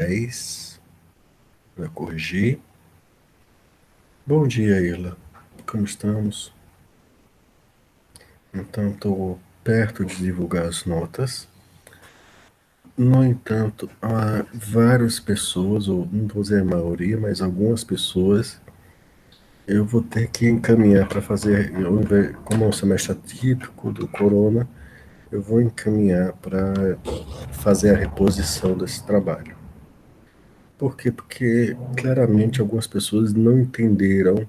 10, para corrigir. Bom dia, Ila. Como estamos? Então, estou perto de divulgar as notas. No entanto, há várias pessoas, ou não vou dizer a maioria, mas algumas pessoas, eu vou ter que encaminhar para fazer, como é um semestre atípico do corona, eu vou encaminhar para fazer a reposição desse trabalho. Por quê? Porque claramente algumas pessoas não entenderam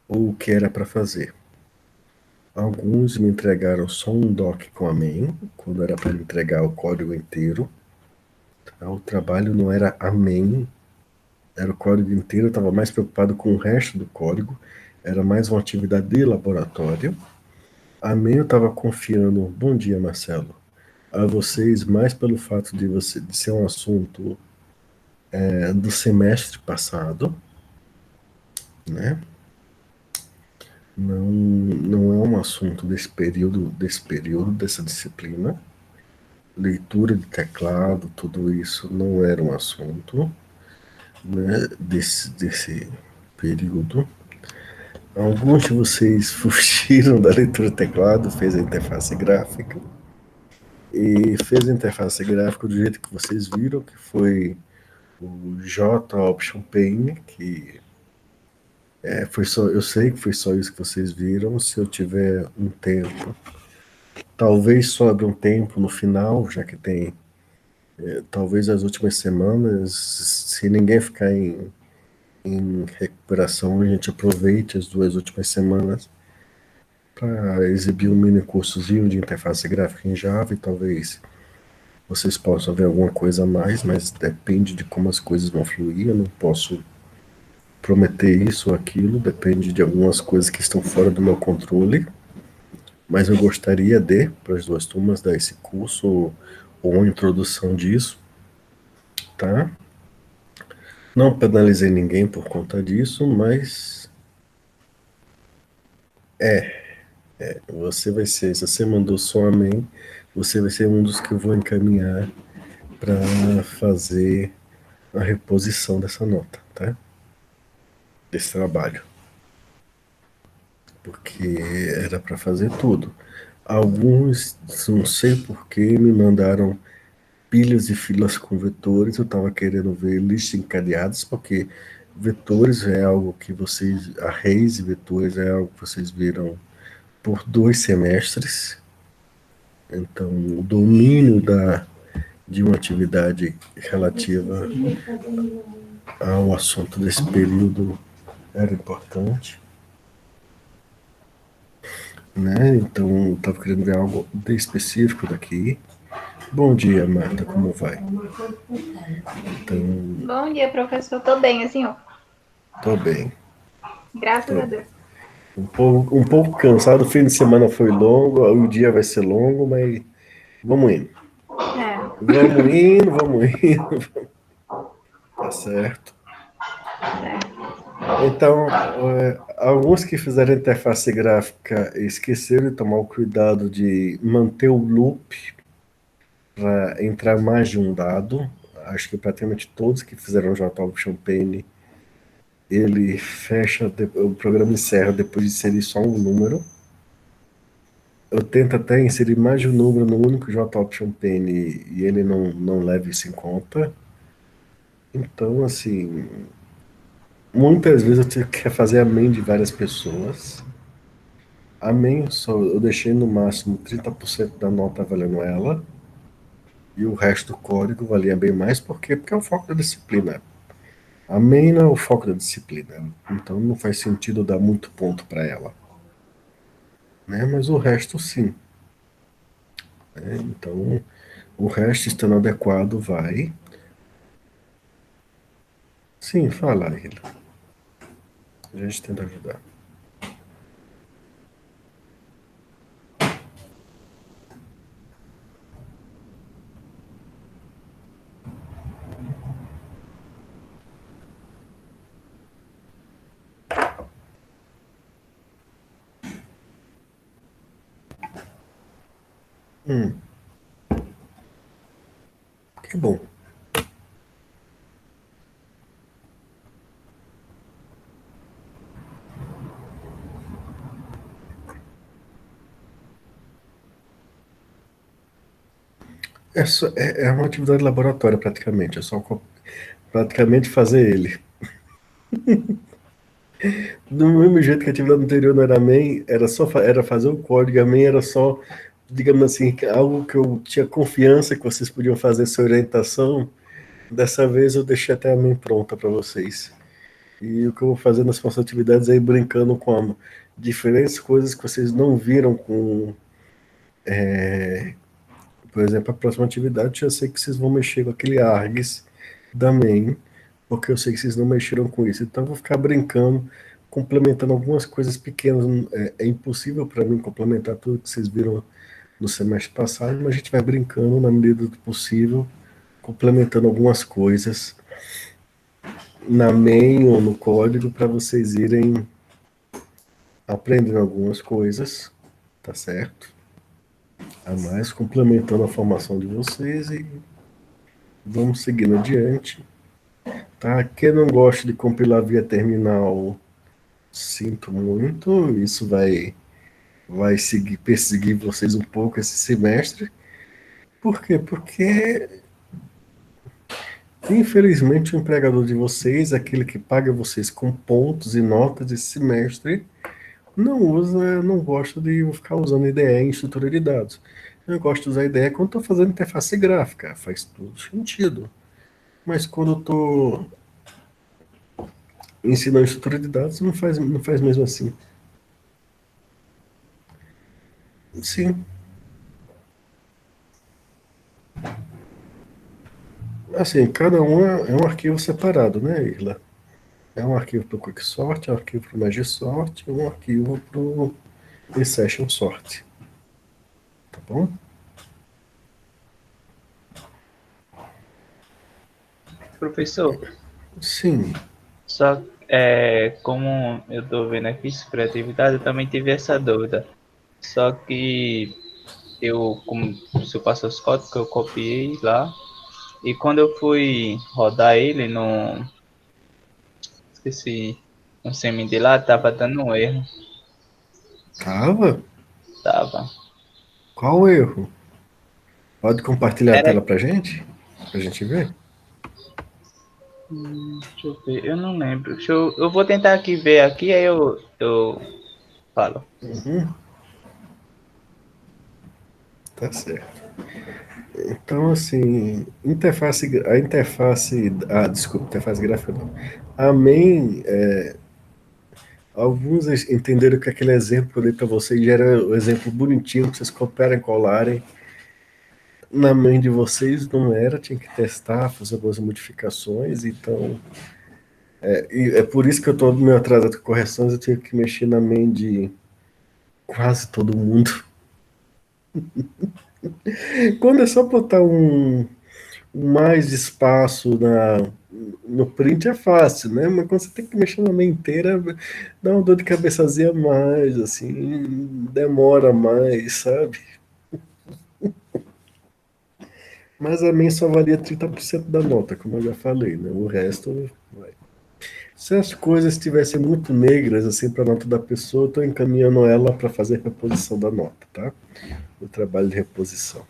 o que era para fazer. Alguns me entregaram só um doc com a main, quando era para entregar o código inteiro. Tá? O trabalho não era a main, era o código inteiro. Eu estava mais preocupado com o resto do código. Era mais uma atividade de laboratório. A main eu estava confiando, bom dia, Marcelo, a vocês mais pelo fato de ser um assunto do semestre passado, né? Não é um assunto desse período, dessa disciplina. Leitura de teclado, tudo isso não era um assunto, né, desse período. Alguns de vocês fugiram da leitura de teclado, fez a interface gráfica, e fez a interface gráfica do jeito que vocês viram, que foi o J Option Pane, que foi só, eu sei que foi só isso que vocês viram. Se eu tiver um tempo, talvez sobre um tempo no final, já que tem talvez as últimas semanas, se ninguém ficar em recuperação, a gente aproveite as 2 últimas semanas para exibir um mini cursozinho de interface gráfica em Java e talvez vocês possam ver alguma coisa a mais, mas depende de como as coisas vão fluir. Eu não posso prometer isso ou aquilo, depende de algumas coisas que estão fora do meu controle, mas eu gostaria de, para as 2 turmas, dar esse curso ou uma introdução disso, tá? Não penalizei ninguém por conta disso, mas você vai ser, se você mandou só amém, você vai ser um dos que eu vou encaminhar para fazer a reposição dessa nota, tá? Desse trabalho. Porque era para fazer tudo. Alguns, não sei por que, me mandaram pilhas e filas com vetores. Eu estava querendo ver listas encadeadas, porque vetores é algo que vocês, arrays e vetores é algo que vocês viram por 2 semestres. Então, o domínio de uma atividade relativa ao assunto desse período era importante, né? Então, estava querendo ver algo bem específico daqui. Bom dia, Marta, como vai? Então, Bom dia, professor. Tô bem, assim, ó. tô bem, Graças tô a bem. Deus. Um pouco cansado, o fim de semana foi longo, o dia vai ser longo, mas vamos indo. É, Vamos indo, vamos indo, tá certo. é. Então, alguns que fizeram interface gráfica esqueceram de tomar o cuidado de manter o loop para entrar mais de um dado. Acho que praticamente todos que fizeram JTOP Champagne, ele fecha, o programa encerra depois de inserir só um número. Eu tento até inserir mais de um número no único JTOP Champagne e ele não leva isso em conta. Então, assim, muitas vezes eu tenho que fazer a main de várias pessoas. A main eu deixei no máximo 30% da nota valendo ela, e o resto do código valia bem mais, por quê? Porque é o foco da disciplina. A main não é o foco da disciplina, então não faz sentido dar muito ponto para ela, né? Mas o resto sim, né? Então, o resto estando adequado vai. Sim, fala, Hila. A gente tenta ajudar. Que bom. É uma atividade de laboratório, praticamente. É só praticamente fazer ele. Do mesmo jeito que a atividade anterior não era main, era fazer o código, a main era só, digamos assim, algo que eu tinha confiança que vocês podiam fazer essa orientação. Dessa vez eu deixei até a main pronta para vocês. E o que eu vou fazer nas próximas atividades é ir brincando com diferentes coisas que vocês não viram com. Por exemplo, a próxima atividade eu sei que vocês vão mexer com aquele args da main, porque eu sei que vocês não mexeram com isso. Então eu vou ficar brincando, complementando algumas coisas pequenas. É impossível para mim complementar tudo que vocês viram no semestre passado, mas a gente vai brincando na medida do possível, complementando algumas coisas na main ou no código para vocês irem aprendendo algumas coisas, tá certo? A mais, complementando a formação de vocês e vamos seguindo adiante. Tá? Quem não gosta de compilar via terminal, sinto muito, isso vai perseguir vocês um pouco esse semestre. Por quê? Porque, infelizmente, o empregador de vocês, aquele que paga vocês com pontos e notas esse semestre, não gosta de ficar usando IDE em estrutura de dados. Eu gosto de usar IDE quando estou fazendo interface gráfica, faz todo sentido. Mas quando eu estou ensinando estrutura de dados, não faz mesmo assim. Sim. Assim, cada um é um arquivo separado, né, Irla? É um arquivo para o Quicksort, é um arquivo para o Magisort, um arquivo para o Session Sort. Tá bom? Professor, Sim. só como eu estou vendo aqui sobre atividade, eu também tive essa dúvida. Só que como se eu passo os códigos que eu copiei lá, e quando eu fui rodar ele no, esqueci, no CMD lá, tava dando um erro. Tava? Tava. Qual o erro? Pode compartilhar a Era, tela pra gente? Pra gente ver? deixa eu ver, eu não lembro. Eu vou tentar aqui ver aqui, aí eu falo. Uhum. Tá certo. Então, assim, desculpa, interface gráfica não. A main, alguns entenderam que aquele exemplo que eu dei para vocês já era o exemplo bonitinho, que vocês copiarem e colarem. Na main de vocês não era, tinha que testar, fazer algumas modificações, então. É por isso que eu estou meio atrasado com correções, eu tinha que mexer na main de quase todo mundo. Quando é só botar mais espaço no print é fácil, né? Mas quando você tem que mexer na main inteira, dá uma dor de cabeçazinha a mais, assim, demora mais, sabe? Mas a main só valia 30% da nota, como eu já falei, né? O resto vai. Se as coisas estivessem muito negras, assim, para a nota da pessoa, eu estou encaminhando ela para fazer a reposição da nota, tá? O trabalho de reposição.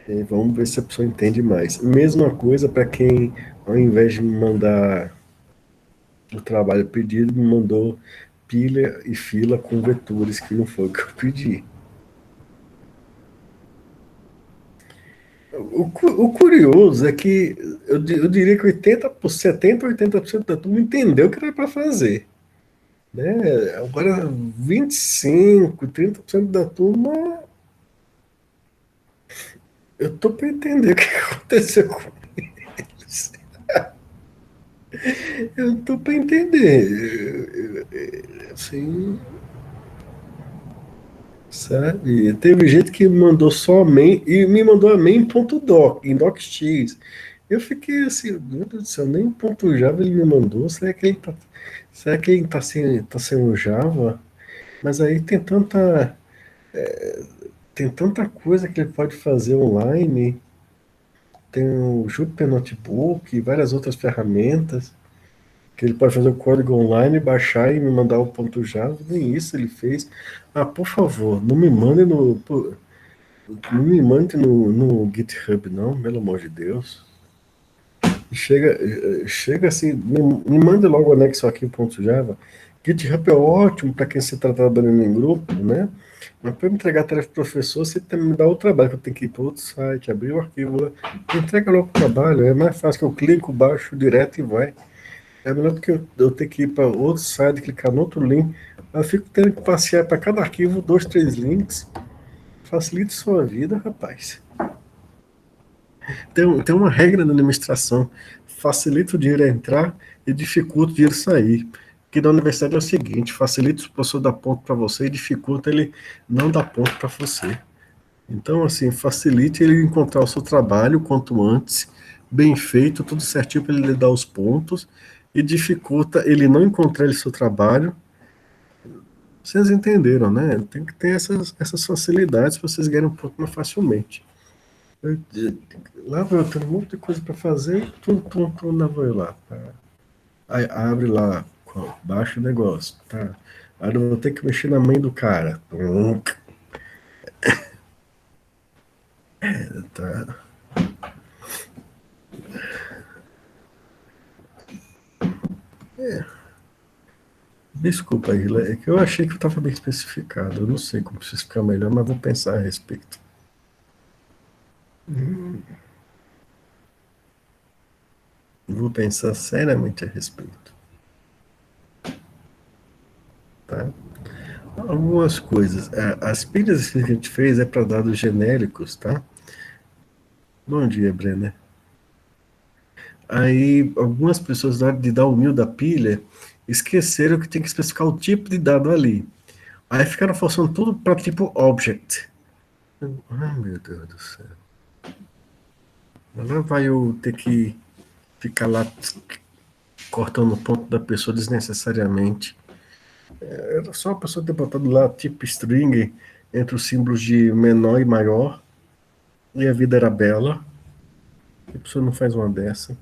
E vamos ver se a pessoa entende mais. Mesma coisa para quem, ao invés de me mandar o trabalho pedido, me mandou pilha e fila com vetores, que não foi o que eu pedi. O curioso é que eu diria que 70% 80% da turma entendeu o que era para fazer. Né? Agora, 25%, 30% da turma, eu tô para entender o que aconteceu com eles. Eu tô para entender. Assim, sabe? Teve gente que mandou só a main e me mandou a main em ponto .doc, em docx. Eu fiquei assim, meu Deus do céu, nem ponto .java ele me mandou. Será que ele tá sem o Java? Mas aí tem tanta coisa que ele pode fazer online. Tem o Jupyter Notebook e várias outras ferramentas que ele pode fazer o código online, baixar e me mandar o ponto .java. Nem isso ele fez. Ah, por favor, não me mande no... Não me mande no GitHub, não, pelo amor de Deus. Chega assim, me manda logo o anexo aqui, o ponto Java. GitHub é ótimo para quem você está trabalhando em grupo, né? Mas para me entregar a tarefa pro professor, você tem que me dar o trabalho, que eu tenho que ir para outro site, abrir o arquivo lá. Entrega logo o trabalho, é mais fácil que eu clico, baixo direto e vai. É melhor do que eu ter que ir para outro site, clicar no outro link. Eu fico tendo que passear para cada arquivo, 2, 3 links. Facilita sua vida, rapaz. Tem uma regra na administração: facilita o dinheiro entrar e dificulta o dinheiro sair. Que na universidade é o seguinte: facilita o professor dar ponto para você e dificulta ele não dar ponto para você. Então, assim, facilite ele encontrar o seu trabalho quanto antes, bem feito, tudo certinho para ele lhe dar os pontos, e dificulta ele não encontrar ele seu trabalho. Vocês entenderam, né? Tem que ter essas facilidades para vocês ganharem um pouco mais facilmente. Eu, lá vai eu tenho um monte de coisa para fazer, lá vou eu lá. Tá? Aí abre lá, baixa o negócio, tá? Aí eu vou ter que mexer na mãe do cara. Tá. Desculpa aí, é que eu achei que eu estava bem especificado. Eu não sei como especificar melhor, mas vou pensar a respeito. Vou pensar seriamente a respeito. Tá? Algumas coisas. As pilhas que a gente fez é para dados genéricos, tá? Bom dia, Brenner. Aí, algumas pessoas, na hora de dar o mil da pilha, esqueceram que tem que especificar o tipo de dado ali. Aí ficaram forçando tudo para tipo object. Ai, meu Deus do céu. Agora vai eu ter que ficar lá cortando o ponto da pessoa desnecessariamente. Era só a pessoa ter botado lá tipo string entre os símbolos de menor e maior, e a vida era bela. A pessoa não faz uma dessa.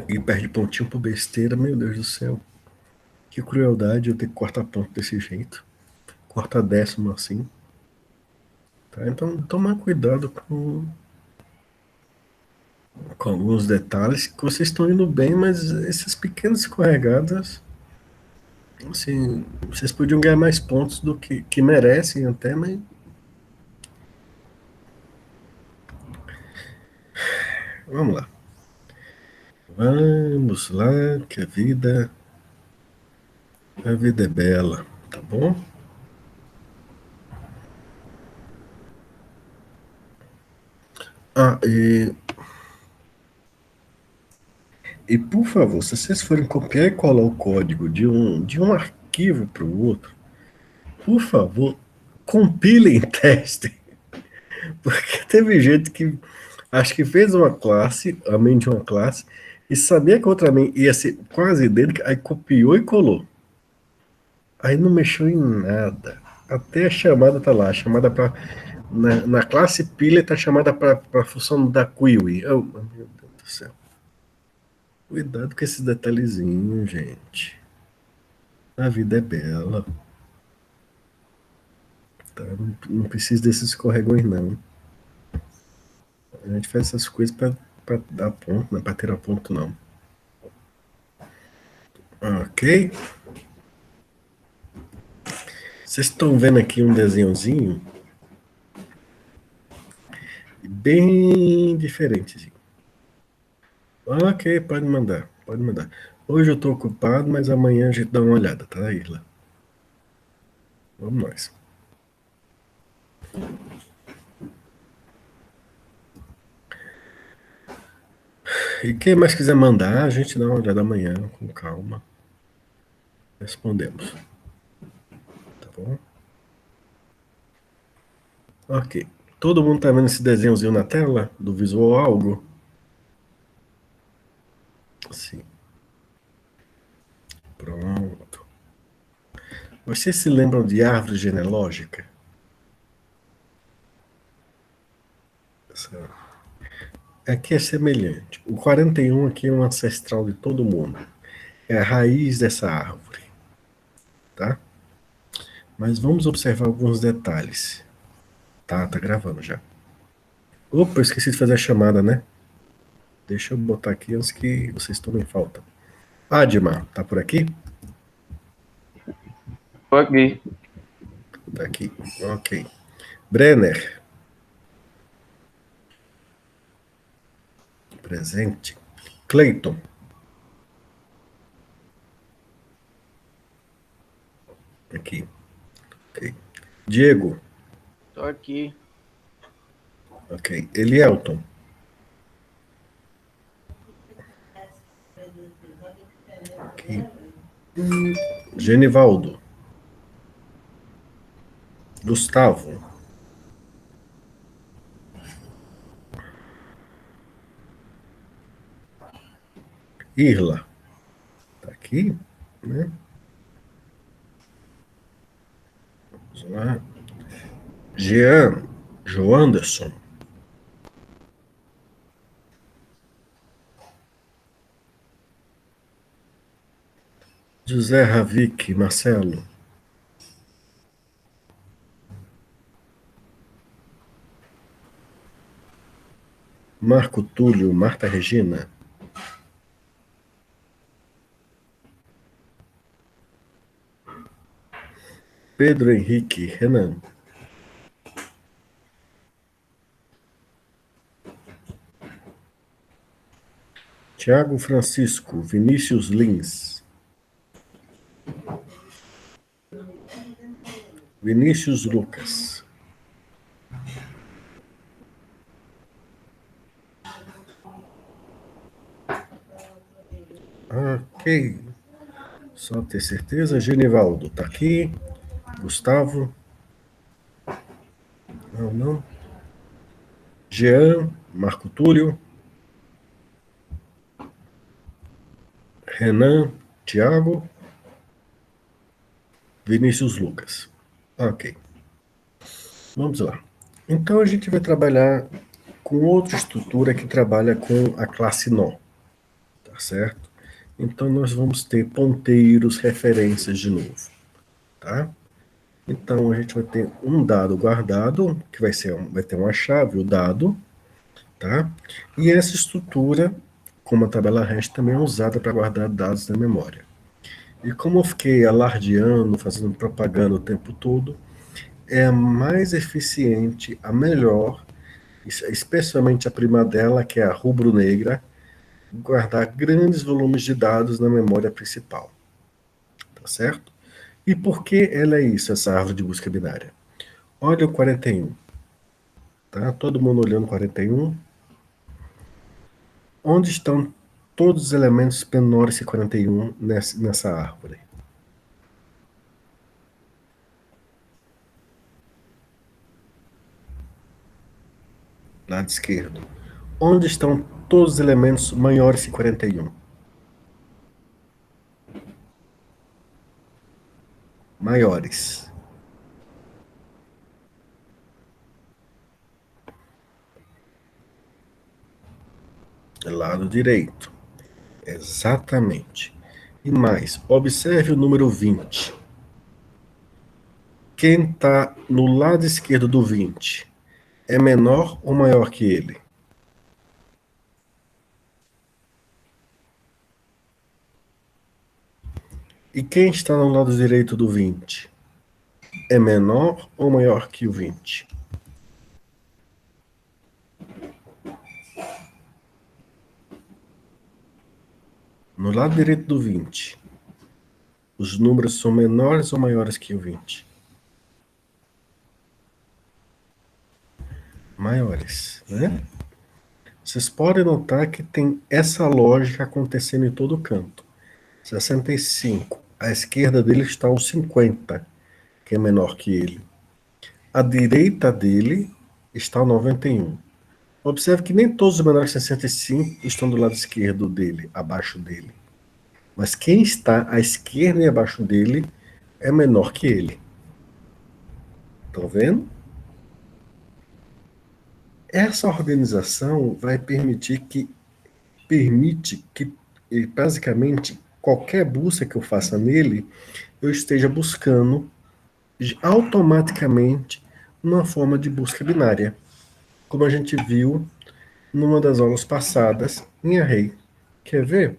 E perde pontinho por besteira, meu Deus do céu. Que crueldade eu ter que cortar ponto desse jeito. Cortar décimo assim. Tá? Então, tomar cuidado com alguns detalhes que vocês estão indo bem, mas essas pequenas escorregadas, assim, vocês podiam ganhar mais pontos do que merecem até, mas vamos lá. Vamos lá, que a vida é bela, tá bom? Ah, e por favor, se vocês forem copiar e colar o código de um arquivo para o outro, por favor, compilem e testem. Porque teve gente que acho que fez uma classe, a main de uma classe, e sabia que a outra main ia ser quase idêntica, aí copiou e colou. Aí não mexeu em nada. Até a chamada tá lá, a chamada para na classe pilha tá chamada para a função da query. Oh, meu Deus do céu. Cuidado com esses detalhezinhos, gente. A vida é bela. Tá? Não precisa desses escorregões, não. A gente faz essas coisas para dar ponto, não é para tirar ponto, não. Ok? Vocês estão vendo aqui um desenhozinho bem diferente. Ok, pode mandar, pode mandar. Hoje eu estou ocupado, mas amanhã a gente dá uma olhada, tá, Isla? Vamos nós. E quem mais quiser mandar, a gente dá uma olhada amanhã, com calma. Respondemos. Tá bom? Ok. Todo mundo tá vendo esse desenhozinho na tela? Do visual algo? Sim. Pronto. Vocês se lembram de árvore genealógica? Aqui é semelhante. O 41 aqui é um ancestral de todo mundo. É a raiz dessa árvore. Tá? Mas vamos observar alguns detalhes. Tá gravando já. Opa, eu esqueci de fazer a chamada, né? Deixa eu botar aqui antes que vocês tomem falta. Admar, tá por aqui? Tô aqui. Tá aqui. Ok. Brenner, presente. Cleiton. Aqui. Ok. Diego. Tô aqui. Ok. Elielton. Ok. Genivaldo. Gustavo. Irla. Tá aqui, né? Vamos lá. Jean. Joanderson. José Ravik. Marcelo. Marco Túlio. Marta Regina. Pedro Henrique. Renan. Tiago Francisco. Vinícius Lins. Vinícius Lucas. Ok. Só ter certeza. Genivaldo tá aqui. Gustavo. Não. Jean. Marco Túlio. Renan. Tiago. Vinícius Lucas. Ok. Vamos lá. Então a gente vai trabalhar com outra estrutura que trabalha com a classe nó. Tá certo? Então nós vamos ter ponteiros, referências de novo. Tá? Então a gente vai ter um dado guardado, que vai ter uma chave, o dado, tá? E essa estrutura, como a tabela REST, também é usada para guardar dados na memória. E como eu fiquei alardeando, fazendo propaganda o tempo todo, é a mais eficiente, a melhor, especialmente a prima dela, que é a rubro-negra, guardar grandes volumes de dados na memória principal. Tá certo? E por que ela é isso, essa árvore de busca binária? Olha o 41. Tá? Todo mundo olhando o 41. Onde estão todos os elementos menores que 41 nessa árvore? Lado esquerdo. Onde estão todos os elementos maiores que 41? Maiores. Lado direito. Exatamente. E mais, observe o número 20. Quem está no lado esquerdo do 20 é menor ou maior que ele? E quem está no lado direito do 20 é menor ou maior que o 20? No lado direito do 20, os números são menores ou maiores que o 20? Maiores, né? Vocês podem notar que tem essa lógica acontecendo em todo canto. 65. À esquerda dele está o 50, que é menor que ele. À direita dele está o 91. Observe que nem todos os menores que 65 estão do lado esquerdo dele, abaixo dele. Mas quem está à esquerda e abaixo dele é menor que ele. Estão vendo? Essa organização vai permite que, basicamente, qualquer busca que eu faça nele, eu esteja buscando automaticamente numa forma de busca binária, como a gente viu numa das aulas passadas em array. Quer ver?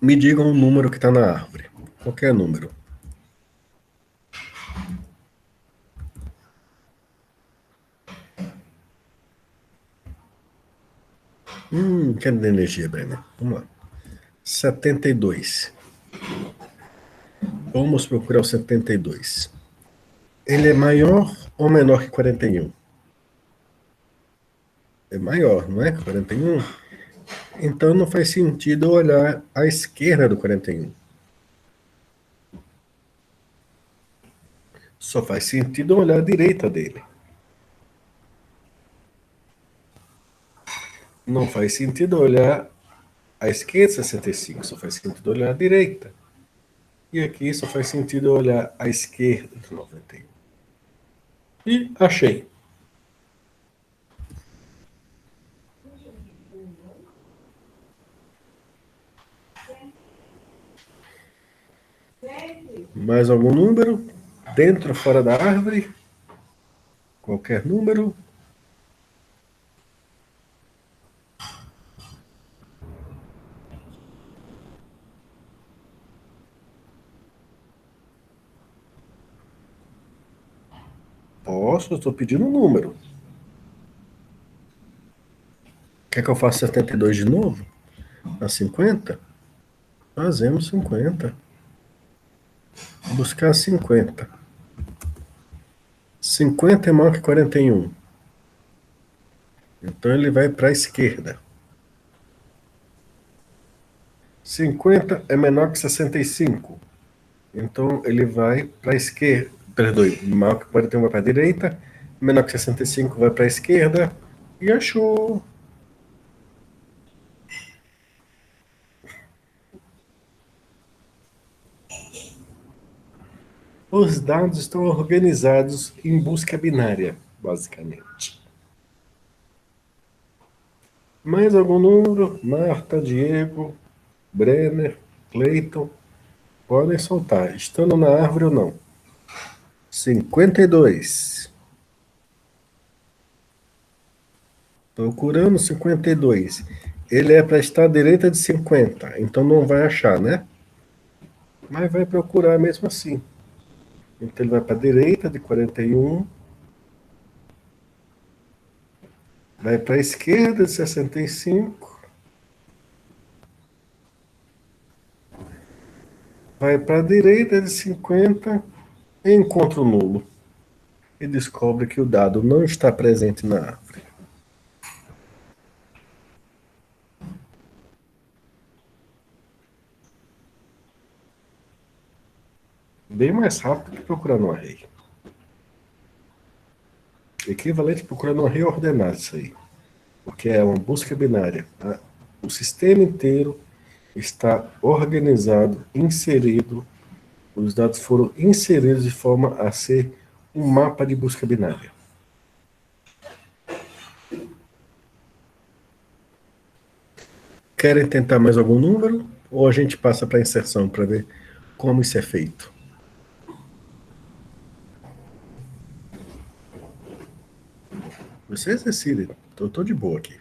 Me digam o número que está na árvore. Qualquer número. Quero de energia, Brenner. Vamos lá. 72. Vamos procurar o 72. Ele é maior ou menor que 41? É maior, não é? 41? Então não faz sentido eu olhar à esquerda do 41. Só faz sentido eu olhar à direita dele. Não faz sentido eu olhar à esquerda 65, só faz sentido olhar à direita. E aqui só faz sentido eu olhar à esquerda do 91. E achei. Mais algum número? Dentro ou fora da árvore? Qualquer número? Posso, eu estou pedindo um número. Quer que eu faça 72 de novo? A 50? Fazemos 50. Buscar 50. 50 é maior que 41. Então ele vai para a esquerda. 50 é menor que 65. Então ele vai para a esquerda. Perdoe, maior que 41 vai para a direita. Menor que 65 vai para a esquerda. E achou. Os dados estão organizados em busca binária, basicamente. Mais algum número? Marta, Diego, Brenner, Clayton. Podem soltar, estando na árvore ou não. 52. Procurando 52. Ele é para estar à direita de 50, então não vai achar, né? Mas vai procurar mesmo assim. Então ele vai para a direita de 41. Vai para a esquerda de 65. Vai para a direita de 50. E encontra o nulo. E descobre que o dado não está presente na árvore. Bem mais rápido que procurar no array. Equivalente a procurar no array ordenado isso aí. Porque é uma busca binária. Tá? O sistema inteiro está organizado, inserido. Os dados foram inseridos de forma a ser um mapa de busca binária. Querem tentar mais algum número? Ou a gente passa para a inserção para ver como isso é feito? Vocês decidem. Eu estou de boa aqui.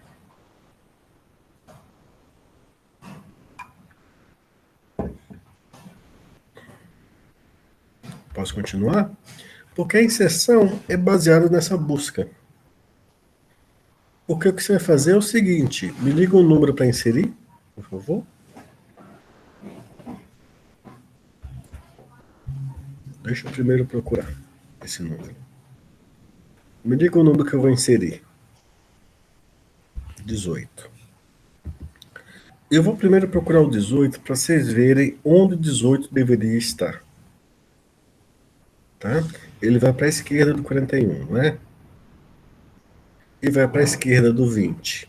Posso continuar? Porque a inserção é baseada nessa busca. Porque o que você vai fazer é o seguinte: me liga um número para inserir, por favor. Deixa eu primeiro procurar esse número. Me diga o número que eu vou inserir. 18. Eu vou primeiro procurar o 18 para vocês verem onde o 18 deveria estar. Tá? Ele vai para a esquerda do 41, não é? E vai para a esquerda do 20.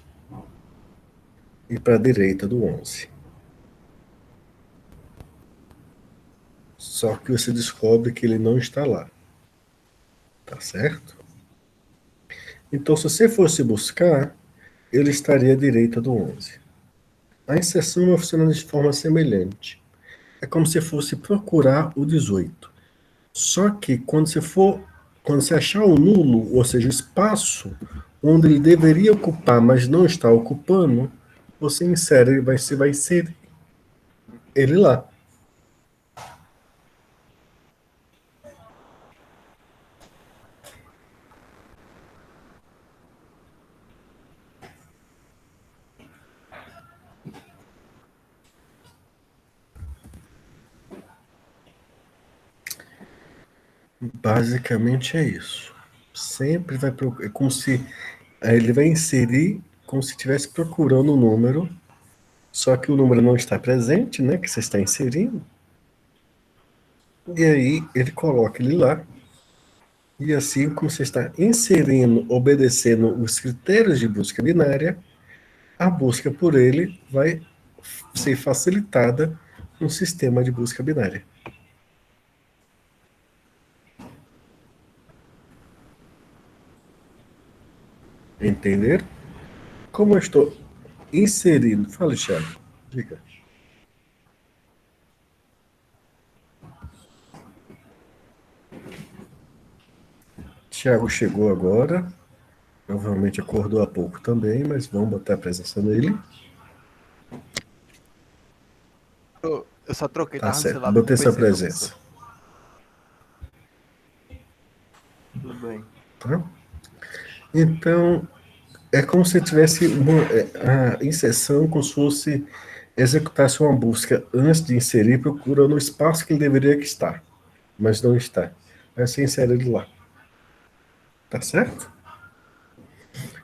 E para a direita do 11. Só que você descobre que ele não está lá. Tá certo? Então, se você fosse buscar, ele estaria à direita do 11. A inserção vai funcionar de forma semelhante. é como se fosse procurar o 18. Só que quando você achar o nulo, ou seja, o espaço onde ele deveria ocupar, mas não está ocupando, você insere, você vai inserir ele lá. Basicamente é isso. Sempre vai procurar, é como se ele vai inserir como se estivesse procurando o número, só que o número não está presente, né, que você está inserindo. E aí ele coloca ele lá. E assim como você está inserindo, obedecendo os critérios de busca binária, a busca por ele vai ser facilitada no sistema de busca binária. Entender? Como eu estou inserindo. Fala, Thiago. Diga. Thiago chegou agora. Provavelmente acordou há pouco também, mas vamos botar a presença nele. Eu só troquei, Tá tava no certo. celular pro Botei sua PC, presença. professor. Tudo bem. Tá? Então, é como se tivesse a inserção, como se fosse executasse uma busca antes de inserir, procurando o espaço que ele deveria estar, mas não está. Aí você insere ele lá. Tá certo?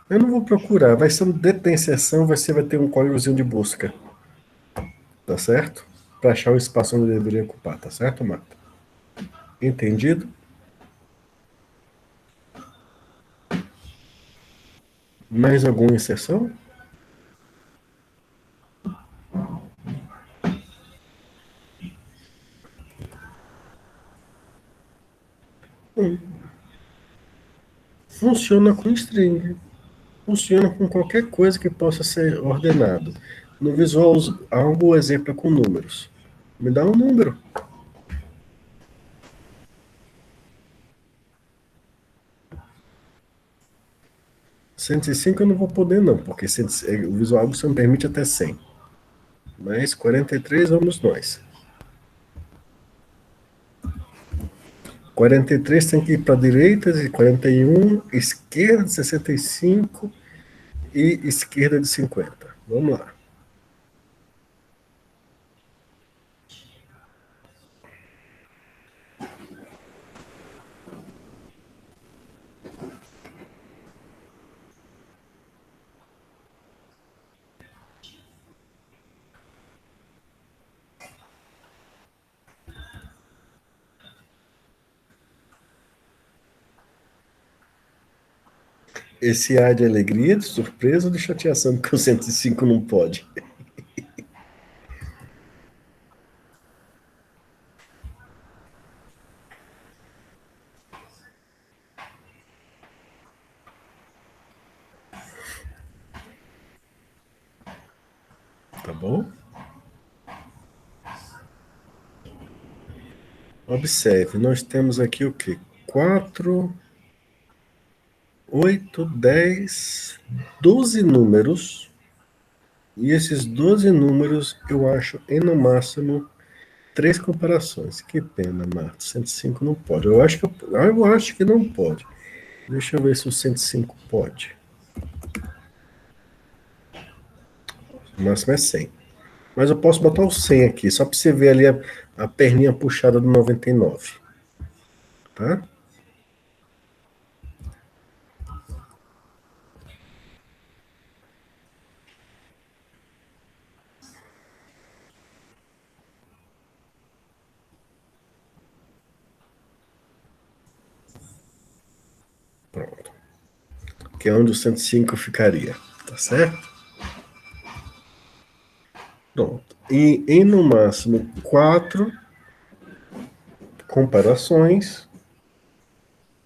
Eu não vou procurar, vai ser dentro da inserção, você vai ter um códigozinho de busca. Tá certo? Para achar o espaço onde ele deveria ocupar, tá certo, Marta? Entendido? Mais alguma inserção? Funciona com string. Funciona com qualquer coisa que possa ser ordenado. No Visual, há um bom exemplo com números. Me dá um número. 105 eu não vou poder não, porque o Visual só me permite até 100. Mas 43 vamos nós. 43 tem que ir para a direita de 41, esquerda de 65 e esquerda de 50. Vamos lá. Esse ar de alegria, de surpresa ou de chateação, porque o 105 não pode? Tá bom? Observe, nós temos aqui o quê? 4, 8, 10, 12 números. E esses 12 números eu acho, em no máximo, 3 comparações. Que pena, Marta. 105 não pode. Eu acho que não pode. Deixa eu ver se o 105 pode. O máximo é 100. Mas eu posso botar o 100 aqui, só para você ver ali a perninha puxada do 99. Tá? Pronto. Que é onde o 105 ficaria. Tá certo? Pronto. E em no máximo 4 comparações,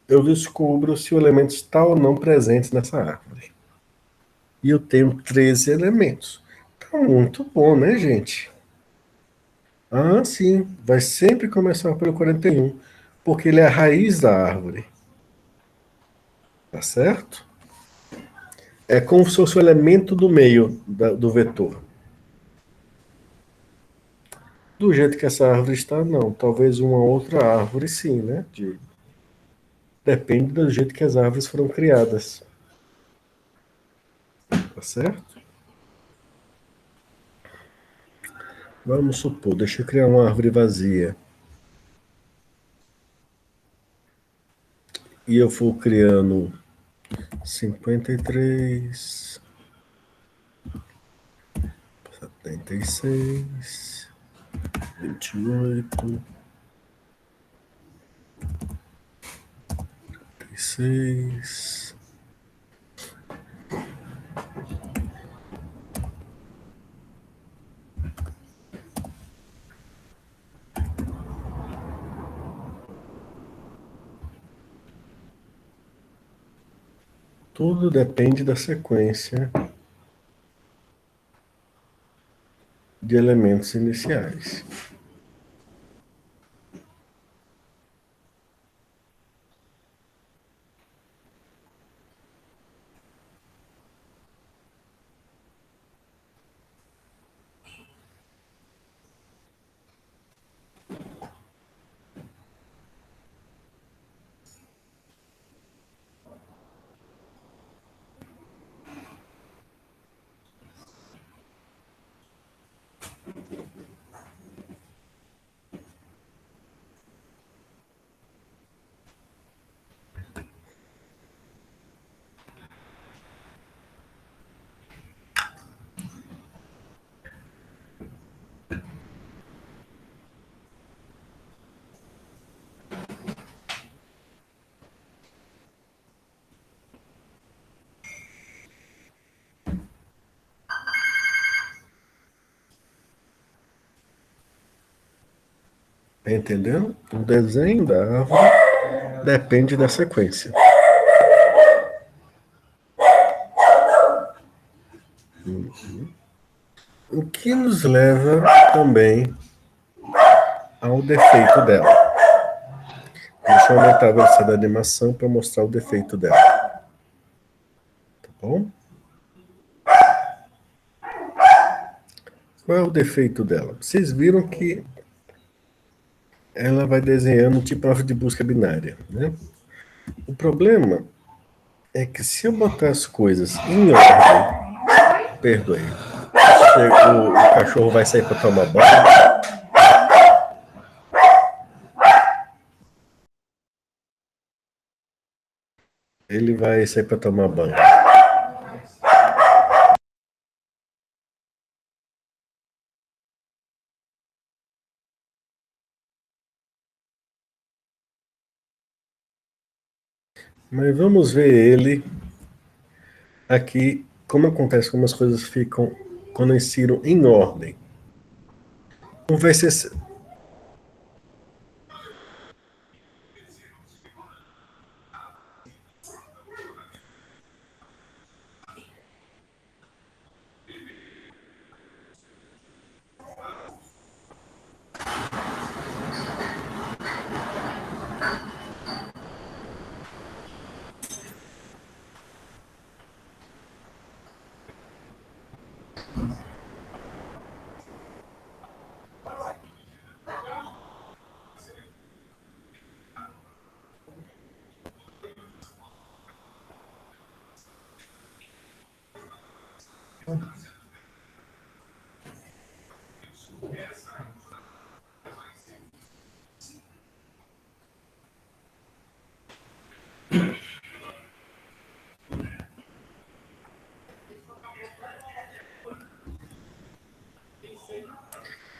eu descubro se o elemento está ou não presente nessa árvore. E eu tenho 13 elementos. Tá muito bom, né, gente? Ah, sim, vai sempre começar pelo 41, porque ele é a raiz da árvore. Tá certo? É como se fosse o elemento do meio do vetor. Do jeito que essa árvore está, não. Talvez uma outra árvore, sim, né? Depende do jeito que as árvores foram criadas. Tá certo? Vamos supor, deixa eu criar uma árvore vazia. E eu for criando 53, 76, 28, 36. Tudo depende da sequência de elementos iniciais. Tá entendendo? O desenho da árvore depende da sequência. O que nos leva também ao defeito dela. Deixa eu aumentar a velocidade da animação para mostrar o defeito dela. Tá bom? Qual é o defeito dela? Vocês viram que ela vai desenhando tipo árvore de busca binária, né? O problema é que se eu botar as coisas em ordem, perdoe, o cachorro vai sair para tomar banho. Ele vai sair para tomar banho. Mas vamos ver ele aqui, como acontece, como as coisas ficam quando insiram em ordem. Não vai ser.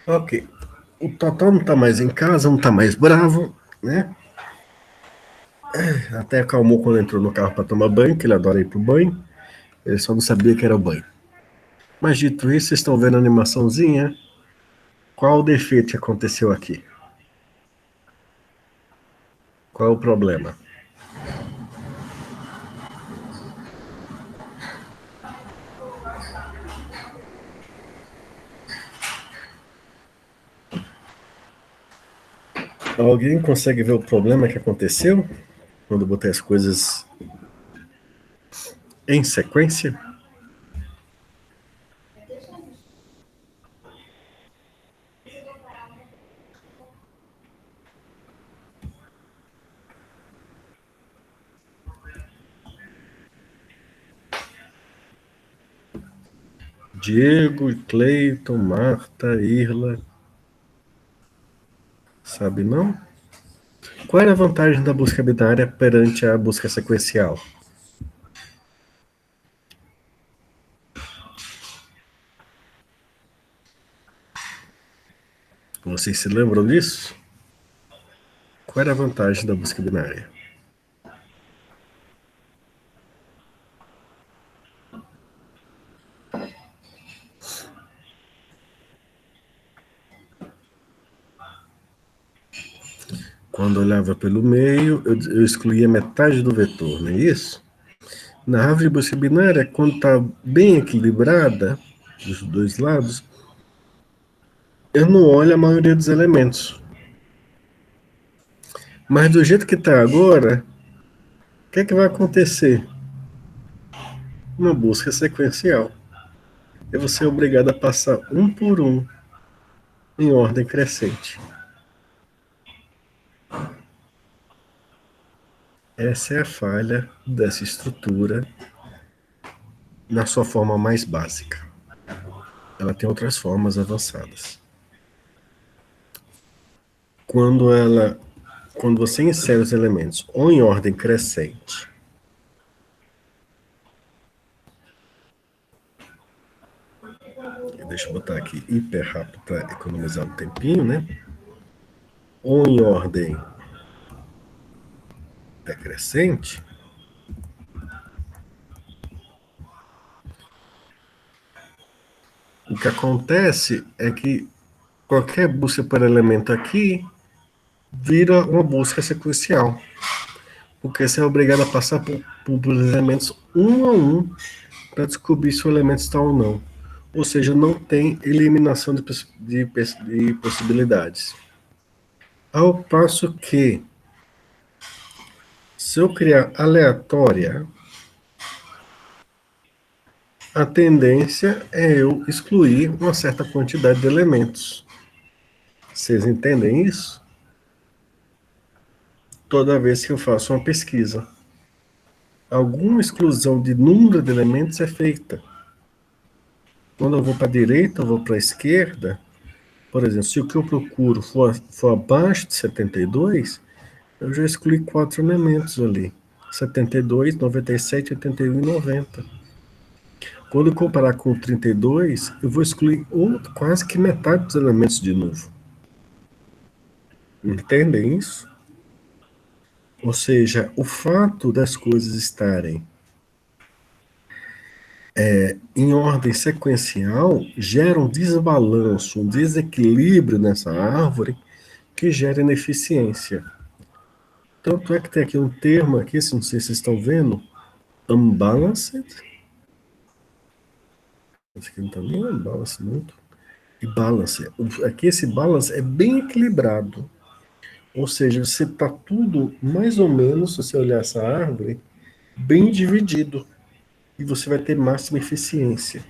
Ok. O Totó não tá mais em casa, não tá mais bravo, né? Até acalmou quando entrou no carro para tomar banho, que ele adora ir pro banho. Ele só não sabia que era o banho. Mas dito isso, vocês estão vendo a animaçãozinha? Qual o defeito que aconteceu aqui? Qual é o problema? Alguém consegue ver o problema que aconteceu quando eu botei as coisas em sequência? Diego, Cleiton, Marta, Irla. Sabe não? Qual era a vantagem da busca binária perante a busca sequencial? Vocês se lembram disso? Qual era a vantagem da busca binária? Quando olhava pelo meio, eu excluía metade do vetor, não é isso? Na árvore de busca binária, quando está bem equilibrada, dos dois lados, eu não olho a maioria dos elementos. Mas do jeito que está agora, o que é que vai acontecer? Uma busca sequencial. Eu vou ser obrigado a passar um por um, em ordem crescente. Essa é a falha dessa estrutura na sua forma mais básica. Ela tem outras formas avançadas. Quando você insere os elementos ou em ordem crescente, deixa eu botar aqui hiper rápido para economizar um tempinho, né? Ou em ordem decrescente, o que acontece é que qualquer busca por elemento aqui vira uma busca sequencial, porque você é obrigado a passar por elementos um a um para descobrir se o elemento está ou não. Ou seja, não tem eliminação de possibilidades. Ao passo que, se eu criar aleatória, a tendência é eu excluir uma certa quantidade de elementos. Vocês entendem isso? Toda vez que eu faço uma pesquisa, alguma exclusão de número de elementos é feita. Quando eu vou para a direita, eu vou para a esquerda, por exemplo, se o que eu procuro for abaixo de 72, eu já excluí 4 elementos ali. 72, 97, 81 e 90. Quando eu comparar com o 32, eu vou excluir quase que metade dos elementos de novo. Entendem isso? Ou seja, o fato das coisas estarem em ordem sequencial gera um desbalanço, um desequilíbrio nessa árvore que gera ineficiência. Tanto é que tem aqui um termo aqui, não sei se vocês estão vendo, unbalanced. Esse aqui não está nem unbalanced muito. E balance. Aqui esse balance é bem equilibrado. Ou seja, você está tudo mais ou menos, se você olhar essa árvore, bem dividido. E você vai ter máxima eficiência.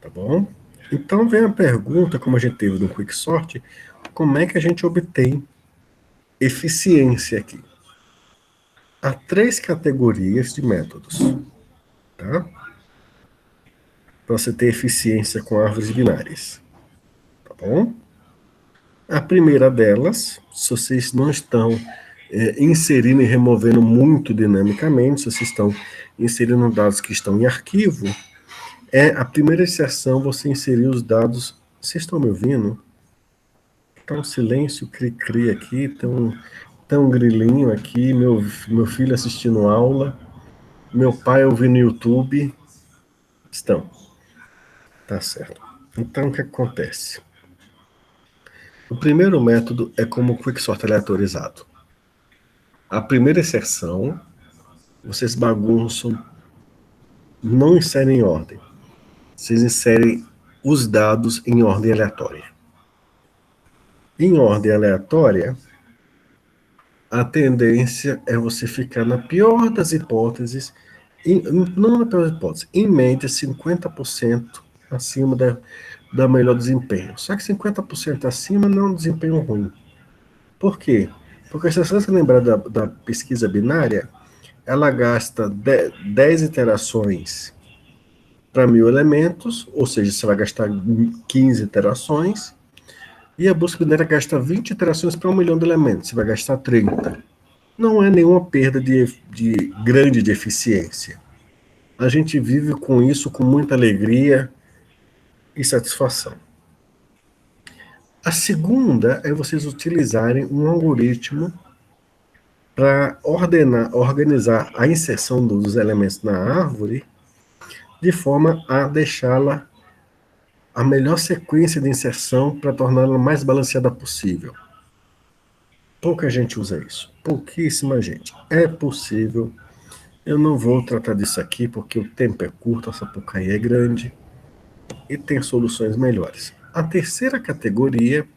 Tá bom? Então vem a pergunta, como a gente teve no Quicksort, como é que a gente obtém eficiência aqui? Há 3 categorias de métodos, tá? Para você ter eficiência com árvores binárias, tá bom? A primeira delas, se vocês não estão inserindo e removendo muito dinamicamente, se vocês estão inserindo dados que estão em arquivo, a primeira inserção você inserir os dados. Vocês estão me ouvindo? Tá um silêncio cri-cri aqui, tem um grilinho aqui, meu filho assistindo aula, meu pai ouvindo no YouTube. Estão. Tá certo. Então, o que acontece? O primeiro método é como o quicksort aleatorizado. A primeira inserção, vocês bagunçam, não inserem em ordem. Vocês inserem os dados em ordem aleatória. Em ordem aleatória, a tendência é você ficar na pior das hipóteses, não na pior das hipóteses, em média 50% acima da melhor desempenho. Só que 50% acima não é um desempenho ruim. Por quê? Porque se você lembrar da pesquisa binária, ela gasta 10 iterações para 1000 elementos, ou seja, você vai gastar 15 iterações, e a busca binária gasta 20 iterações para 1 milhão de elementos, você vai gastar 30. Não é nenhuma perda grande de eficiência. A gente vive com isso com muita alegria e satisfação. A segunda é vocês utilizarem um algoritmo para organizar a inserção dos elementos na árvore de forma a deixá-la a melhor sequência de inserção para torná-la mais balanceada possível. Pouca gente usa isso. Pouquíssima gente. É possível. Eu não vou tratar disso aqui porque o tempo é curto, a Sapucaí é grande e tem soluções melhores. A terceira categoria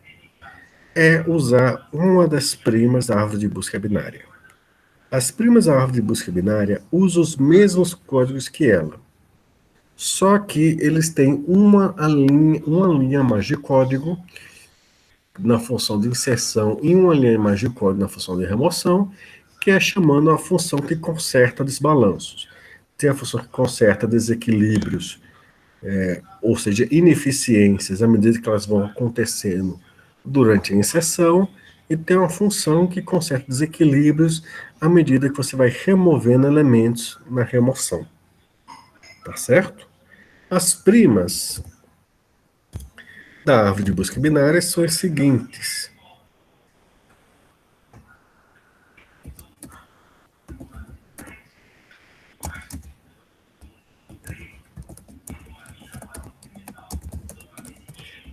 é usar uma das primas da árvore de busca binária. As primas da árvore de busca binária usam os mesmos códigos que ela, só que eles têm uma linha a mais de código na função de inserção e uma linha a mais de código na função de remoção, que é chamando a função que conserta desbalanços. Tem a função que conserta desequilíbrios, ou seja, ineficiências, à medida que elas vão acontecendo durante a inserção, e tem uma função que conserta desequilíbrios à medida que você vai removendo elementos na remoção. Tá certo? As primas da árvore de busca binária são as seguintes.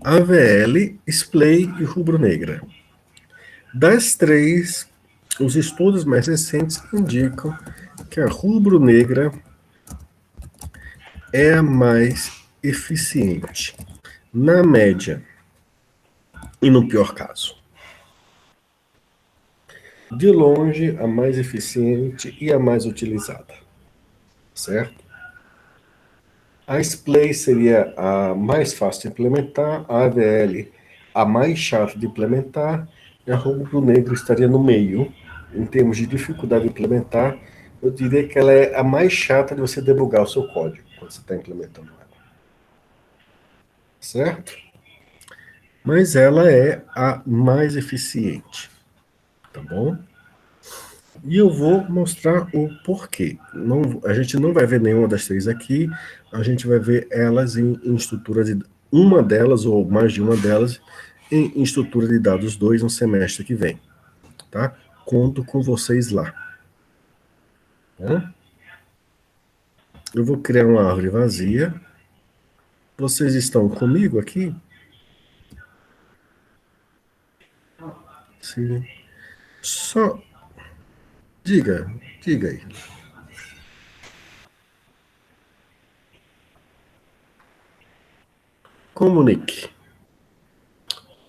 AVL, Splay e rubro-negra. Das três, os estudos mais recentes indicam que a rubro-negra é a mais eficiente, na média e no pior caso. De longe, a mais eficiente e a mais utilizada, certo? A Splay seria a mais fácil de implementar, a AVL a mais chata de implementar, e a rubro-negra estaria no meio, em termos de dificuldade de implementar. Eu diria que ela é a mais chata de você debugar o seu código, quando você está implementando ela. Certo? Mas ela é a mais eficiente, tá bom? E eu vou mostrar o porquê. A gente não vai ver nenhuma das três aqui, a gente vai ver elas em estrutura de uma delas, ou mais de uma delas, em estrutura de dados 2 no semestre que vem. Tá? Conto com vocês lá. Tá? Eu vou criar uma árvore vazia. Vocês estão comigo aqui? Sim. Só diga aí. Comunique.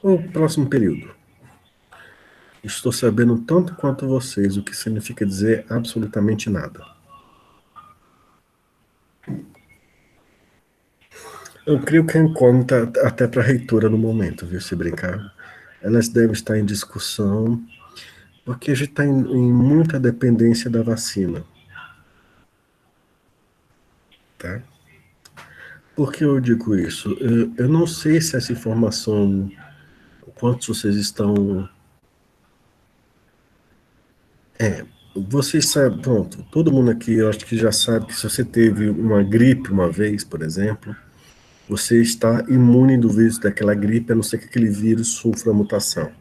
O próximo período. Estou sabendo tanto quanto vocês, o que significa dizer absolutamente nada. Eu creio que a incógnita até para a reitora no momento, viu, se brincar. Elas devem estar em discussão, porque a gente está em muita dependência da vacina. Tá? Por que eu digo isso? Eu não sei se essa informação, quantos vocês estão... Vocês sabem, pronto, todo mundo aqui, eu acho que já sabe que se você teve uma gripe uma vez, por exemplo, você está imune do vírus daquela gripe, a não ser que aquele vírus sofra mutação.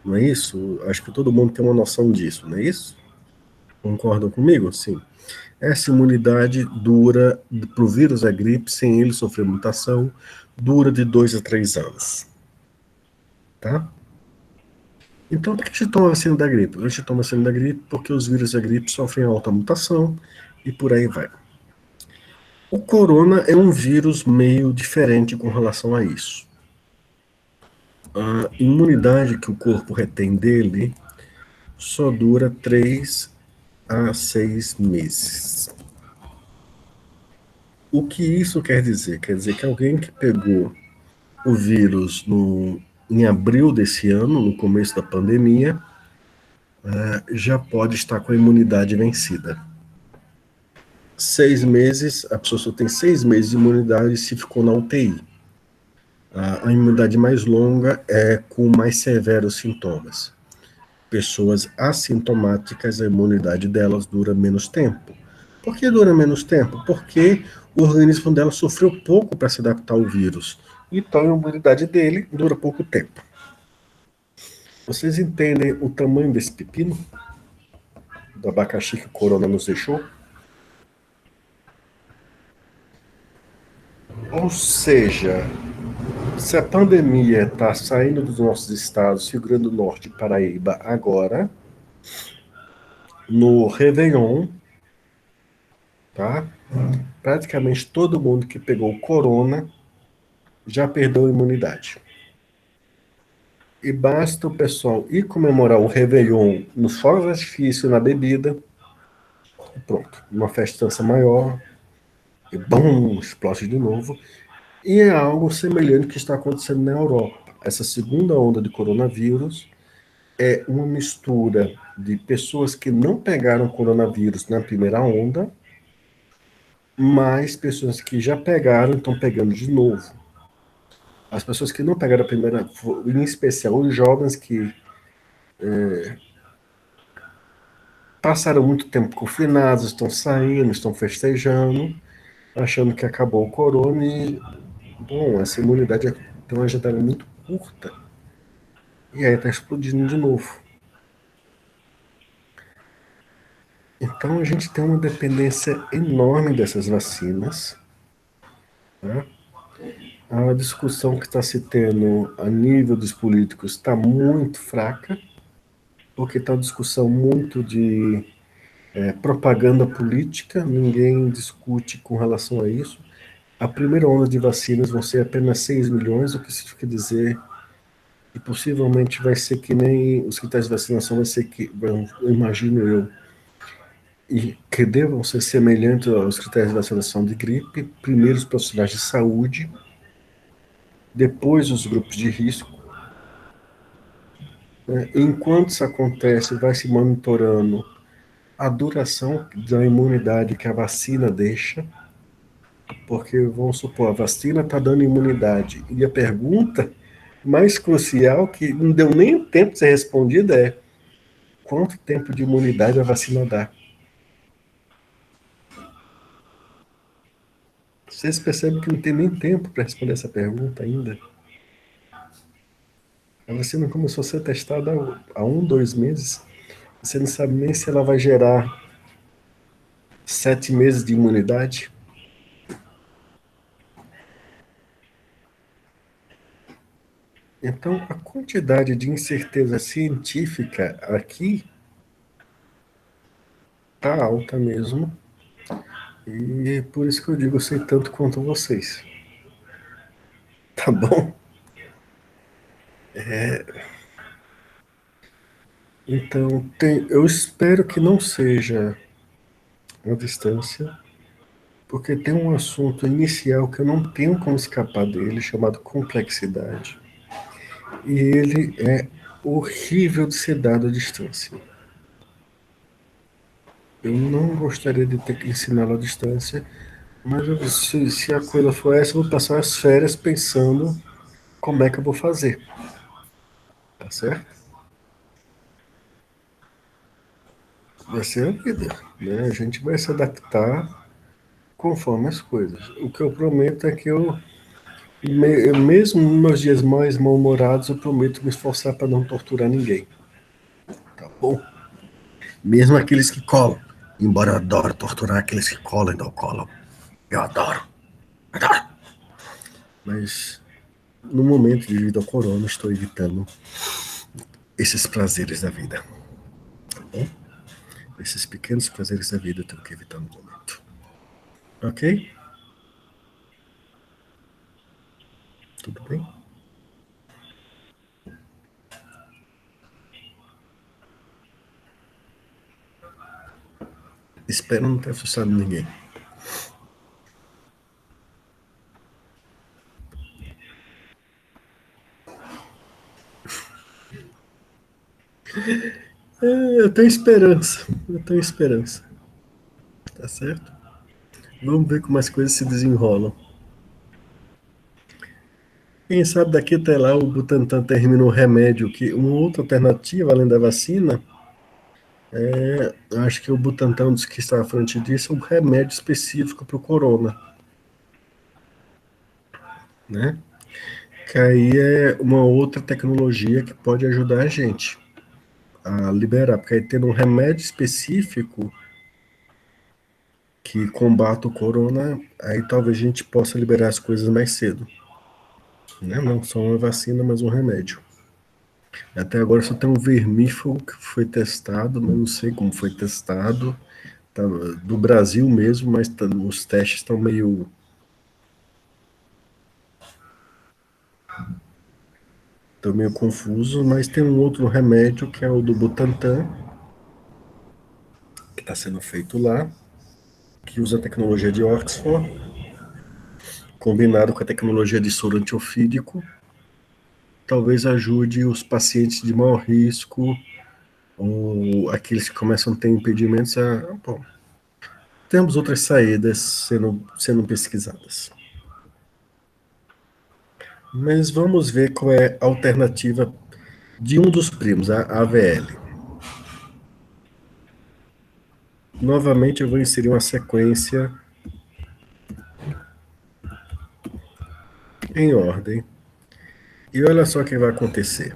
Não é isso? Acho que todo mundo tem uma noção disso, não é isso? Concordam comigo? Sim. Essa imunidade dura, para o vírus da gripe, sem ele sofrer mutação, dura de 2 a 3 anos. Tá? Então, por que a gente toma a vacina da gripe? A gente toma a vacina da gripe porque os vírus da gripe sofrem alta mutação e por aí vai. O corona é um vírus meio diferente com relação a isso. A imunidade que o corpo retém dele só dura 3 a 6 meses. O que isso quer dizer? Quer dizer que alguém que pegou o vírus em abril desse ano, no começo da pandemia, já pode estar com a imunidade vencida. 6 meses, a pessoa só tem 6 meses de imunidade se ficou na UTI. A imunidade mais longa é com mais severos sintomas. Pessoas assintomáticas, a imunidade delas dura menos tempo. Por que dura menos tempo? Porque o organismo dela sofreu pouco para se adaptar ao vírus. Então a imunidade dele dura pouco tempo. Vocês entendem o tamanho desse pepino? Do abacaxi que o corona nos deixou? Ou seja, se a pandemia está saindo dos nossos estados, Rio Grande do Norte e Paraíba, agora, no Réveillon, tá? Praticamente todo mundo que pegou corona já perdeu a imunidade. E basta o pessoal ir comemorar o Réveillon nos fogos de artifício, na bebida, e pronto. Uma festança maior, e bum, explode de novo. E é algo semelhante que está acontecendo na Europa. Essa segunda onda de coronavírus é uma mistura de pessoas que não pegaram coronavírus na primeira onda, mais pessoas que já pegaram e estão pegando de novo. As pessoas que não pegaram a primeira, em especial os jovens que passaram muito tempo confinados, estão saindo, estão festejando, achando que acabou o corona e, bom, essa imunidade tem uma janela muito curta. E aí está explodindo de novo. Então a gente tem uma dependência enorme dessas vacinas. Né? A discussão que está se tendo a nível dos políticos está muito fraca, porque está uma discussão muito de propaganda política, ninguém discute com relação a isso. A primeira onda de vacinas vão ser apenas 6 milhões, o que significa dizer que possivelmente vai ser que nem os critérios de vacinação, vai ser que, eu imagino eu, e que devam ser semelhantes aos critérios de vacinação de gripe, primeiro os profissionais de saúde, depois os grupos de risco. Né? Enquanto isso acontece, vai se monitorando a duração da imunidade que a vacina deixa, porque, vamos supor, a vacina está dando imunidade, e a pergunta mais crucial, que não deu nem tempo de ser respondida, é quanto tempo de imunidade a vacina dá? Vocês percebem que não tem nem tempo para responder essa pergunta ainda? A vacina começou a ser testada há 2 meses. Você não sabe nem se ela vai gerar 7 meses de imunidade. Então, a quantidade de incerteza científica aqui está alta mesmo. E por isso que eu digo, eu sei tanto quanto vocês. Tá bom? Então, eu espero que não seja uma distância, porque tem um assunto inicial que eu não tenho como escapar dele, chamado complexidade. E ele é horrível de ser dado à distância. Eu não gostaria de ter que ensiná-lo à distância, mas se a coisa for essa, eu vou passar as férias pensando como é que eu vou fazer. Tá certo? Vai ser a vida, né? A gente vai se adaptar conforme as coisas. O que eu prometo é que mesmo nos meus dias mais mal-humorados, eu prometo me esforçar para não torturar ninguém. Tá bom? Mesmo aqueles que colam. Embora eu adoro torturar aqueles que colam e não colam. Eu adoro. Adoro. Mas no momento devido ao corona, estou evitando esses prazeres da vida. Tá bom? Esses pequenos prazeres da vida eu tenho que evitar no momento. Ok? Tudo bem? Espero não ter assustado ninguém. Eu tenho esperança. Eu tenho esperança. Tá certo? Vamos ver como as coisas se desenrolam. Quem sabe daqui até lá o Butantan termina um remédio que uma outra alternativa além da vacina. Eu acho que o Butantan dos que está à frente disso é um remédio específico para o corona, né? Que aí é uma outra tecnologia que pode ajudar a gente a liberar, porque aí tendo um remédio específico que combata o corona, aí talvez a gente possa liberar as coisas mais cedo, né? Não só uma vacina, mas um remédio. Até agora só tem um vermífugo que foi testado, mas não sei como foi testado, tá, do Brasil mesmo, mas os testes estão meio confusos, mas tem um outro remédio que é o do Butantan, que está sendo feito lá, que usa a tecnologia de Oxford, combinado com a tecnologia de soro antiofídico, talvez ajude os pacientes de maior risco ou aqueles que começam a ter impedimentos bom, temos outras saídas sendo pesquisadas. Mas vamos ver qual é a alternativa de um dos primos, a AVL. Novamente eu vou inserir uma sequência em ordem. E olha só o que vai acontecer.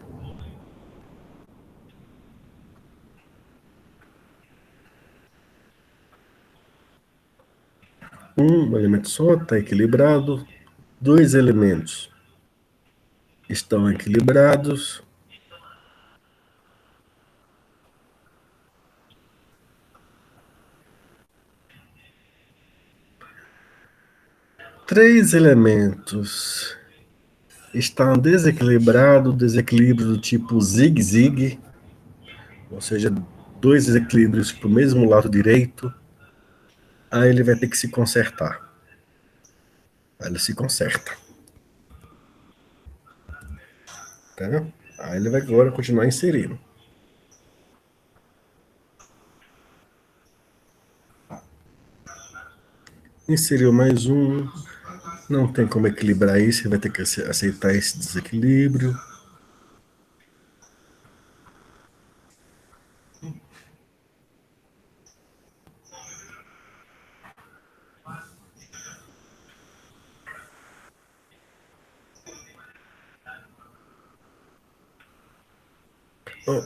Um elemento só está equilibrado, dois elementos estão equilibrados, três elementos estão desequilibrados, desequilíbrio do tipo zigue-zigue, ou seja, dois desequilíbrios para o mesmo lado direito, aí ele vai ter que se consertar. Aí ele se conserta. Tá? Aí ele vai agora continuar inserindo. Inseriu mais um. Não tem como equilibrar isso, ele vai ter que aceitar esse desequilíbrio.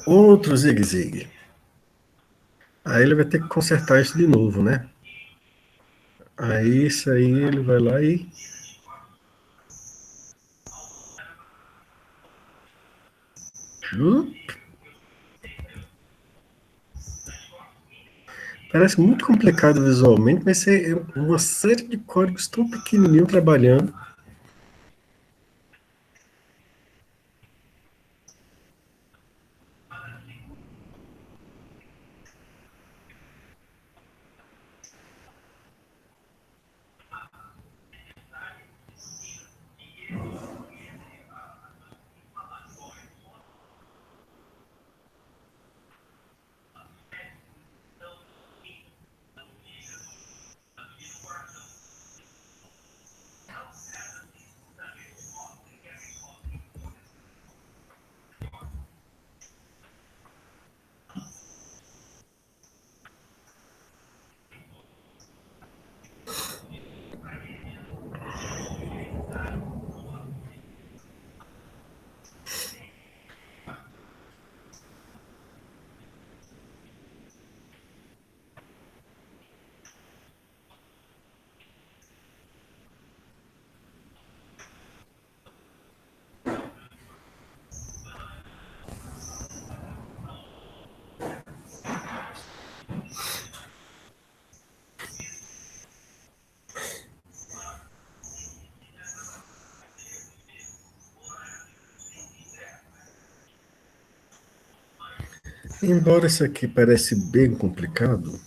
Outro zigue-zigue. Aí ele vai ter que consertar isso de novo, né? Aí isso aí ele vai lá e parece muito complicado visualmente, mas é uma série de códigos tão pequenininho trabalhando. Embora isso aqui parece bem complicado,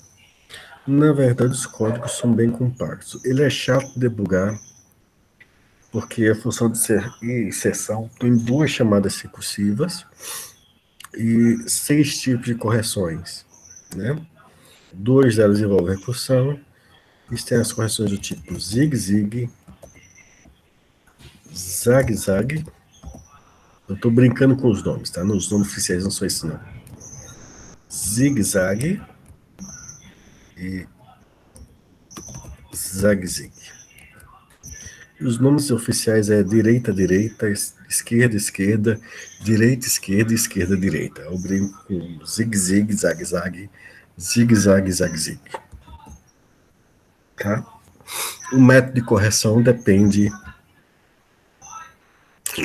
Na verdade, os códigos são bem compactos. Ele é chato de debugar, porque a função de ser e inserção tem duas chamadas recursivas e 6 tipos de correções, né? 2 delas envolvem recursão. E tem as correções do tipo zig-zig, zag-zag. Eu estou brincando com os nomes, tá? Os nomes oficiais não são esses, não. Zig-zag e zag-zig. Os nomes oficiais é direita, direita, esquerda, esquerda, direita, esquerda, esquerda, direita. Eu brinco com zig-zig, zag-zag, zig-zag, zag-zig. Tá? O método de correção depende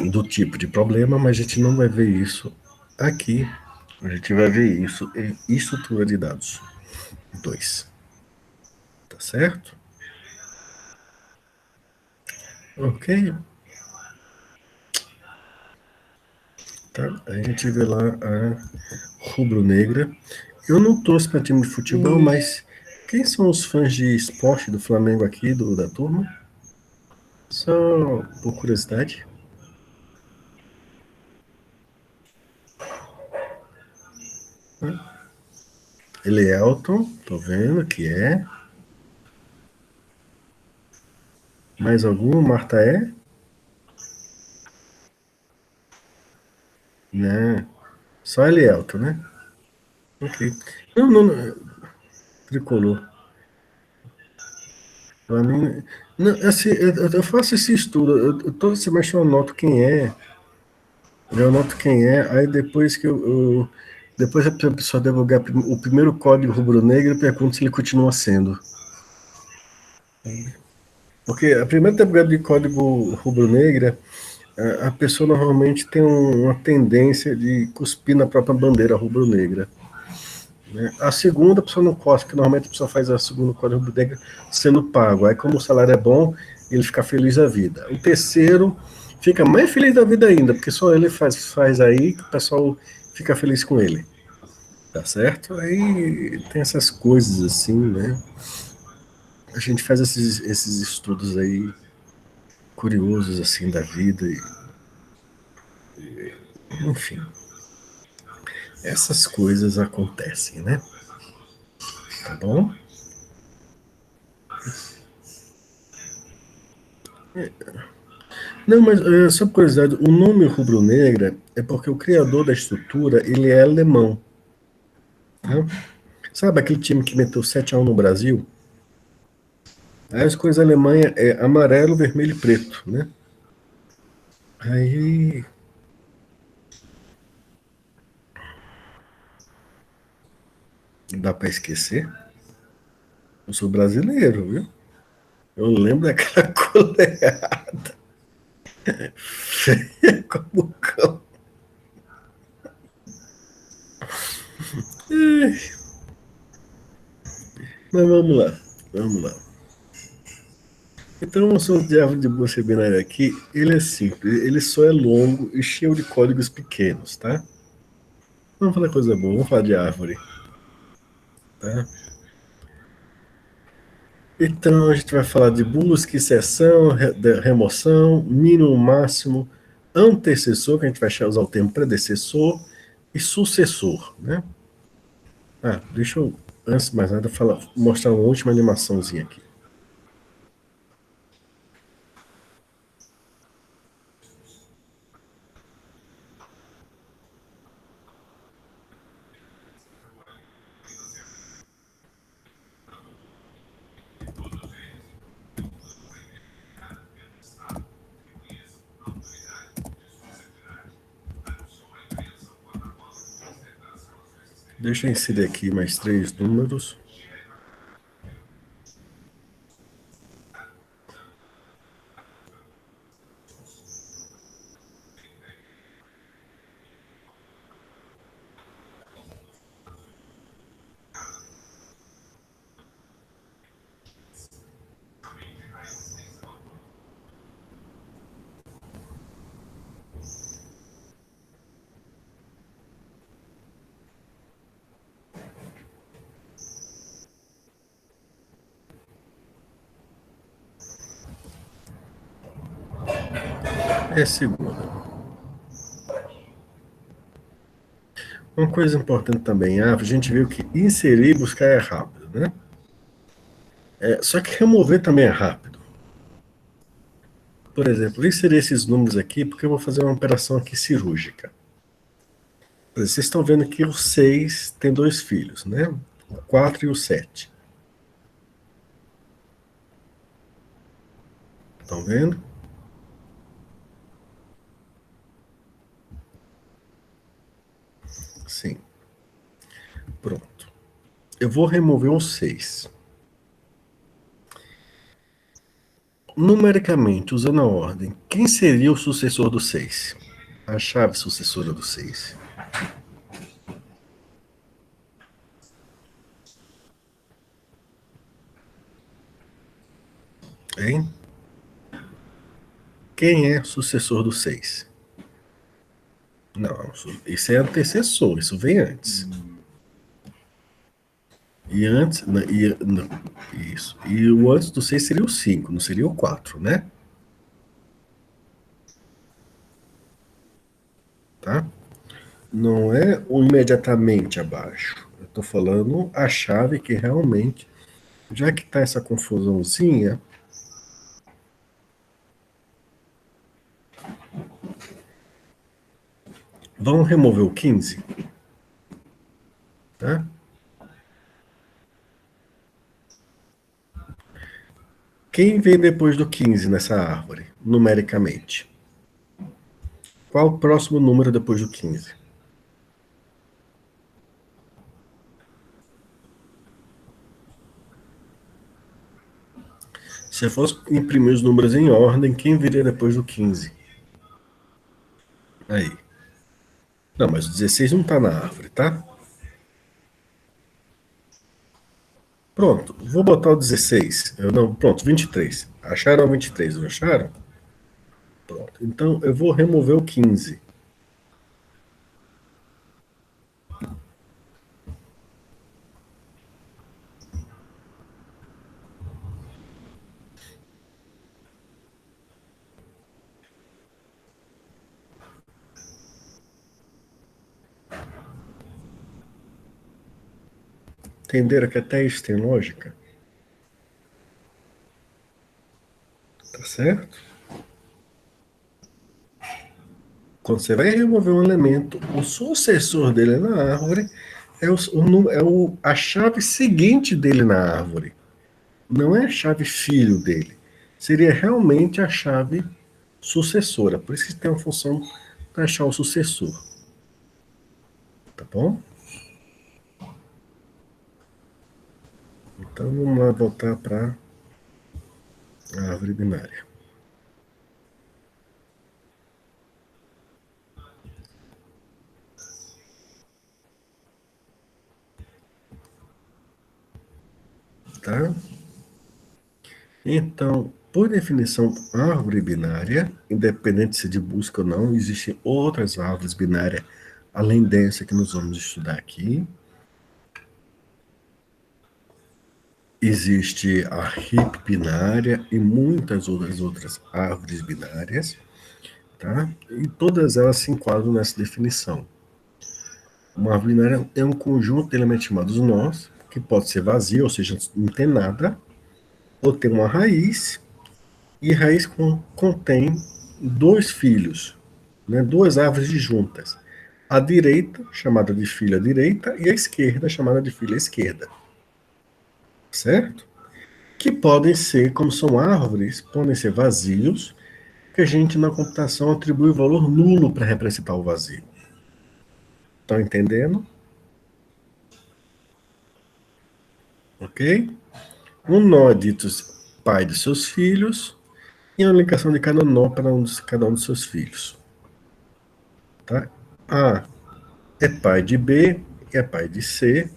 do tipo de problema, mas a gente não vai ver isso aqui. A gente vai ver isso em estrutura de dados 2. Tá certo? Ok. Tá? A gente vê lá a rubro-negra. Eu não torço para time de futebol, mas quem são os fãs de esporte do Flamengo aqui, da turma? Só por curiosidade. Ele é Elton, tô vendo que é. Mais algum? Marta é? Né? Só ele é Elton, né? Ok. Não, não, não. Tricolor. Pra mim. Não, assim, eu faço esse estudo. Todo semestre eu anoto quem é. Eu anoto quem é. Aí depois que depois a pessoa divulgar o primeiro código rubro-negro, eu pergunto se ele continua sendo. Porque a primeira divulgada de código rubro-negra, a pessoa normalmente tem uma tendência de cuspir na própria bandeira rubro-negra. Né? A segunda, a pessoa não cospe, porque normalmente a pessoa faz a segunda código rubro-negra sendo pago. Aí, como o salário é bom, ele fica feliz da vida. O terceiro fica mais feliz da vida ainda, porque só ele faz aí que o pessoal fica feliz com ele. Tá certo? Aí tem essas coisas assim, né? A gente faz esses estudos aí curiosos assim da vida, enfim, essas coisas acontecem, né? Tá bom? Não, mas só por curiosidade, o nome rubro-negra é porque o criador da estrutura ele é alemão. Tá? Sabe aquele time que meteu 7-1 no Brasil? Aí as coisas alemãs é amarelo, vermelho e preto, né? Aí dá para esquecer. Eu sou brasileiro, viu? Eu lembro daquela goleada feia como cão. Mas vamos lá, vamos lá. Então, o assunto de árvore de boa binária aqui, ele é simples, ele só é longo e cheio de códigos pequenos, tá? Vamos falar coisa boa, vamos falar de árvore, tá? Então, a gente vai falar de busca, inserção, remoção, mínimo, máximo, antecessor, que a gente vai usar o termo predecessor, e sucessor, né? Ah, deixa eu, antes de mais nada, mostrar uma última animaçãozinha aqui. Deixa eu inserir aqui mais 3 números. é segunda. Uma coisa importante também, a gente viu que inserir e buscar é rápido, né? Só que remover também é rápido. Por exemplo, inserir esses números aqui, porque eu vou fazer uma operação aqui cirúrgica. Vocês estão vendo que o 6 tem 2 filhos, né? O 4 e o 7. Estão vendo? Sim. Pronto. Eu vou remover o 6. Numericamente, usando a ordem, quem seria o sucessor do 6? A chave sucessora do 6. Hein? Quem é sucessor do 6? Não, isso é antecessor, isso vem antes. E antes. Isso. E o antes do 6 seria o 5, não seria o 4, né? Tá? Não é o imediatamente abaixo. Eu estou falando a chave que realmente, já que está essa confusãozinha, vamos remover o 15, tá? Quem vem depois do 15 nessa árvore, numericamente? Qual o próximo número depois do 15? Se eu fosse imprimir os números em ordem, quem viria depois do 15? Aí. Não, mas o 16 não está na árvore, tá? Pronto, vou botar o 16. Não, pronto, 23. Acharam o 23, não acharam? Pronto, então eu vou remover o 15. Entenderam que até isso tem lógica? Tá certo? Quando você vai remover um elemento, o sucessor dele na árvore a chave seguinte dele na árvore. Não é a chave filho dele. Seria realmente a chave sucessora. Por isso que tem uma função para achar o sucessor. Tá bom? Então vamos lá voltar para a árvore binária. Tá? Então, por definição, árvore binária, independente se de busca ou não, existem outras árvores binárias além dessa que nós vamos estudar aqui. Existe a RIP binária e muitas outras árvores binárias, tá? E todas elas se enquadram nessa definição. Uma árvore binária é um conjunto de elementos chamados nós, que pode ser vazio, ou seja, não tem nada, ou tem uma raiz, e raiz contém 2 filhos, né, 2 árvores juntas. A direita, chamada de filha direita, e a esquerda, chamada de filha esquerda. Certo? Que podem ser, como são árvores, podem ser vazios, que a gente na computação atribui o valor nulo para representar o vazio. Estão entendendo? Ok? Um nó é dito pai de seus filhos, e uma ligação de cada nó para cada um dos seus filhos. Tá? A é pai de B e é pai de C.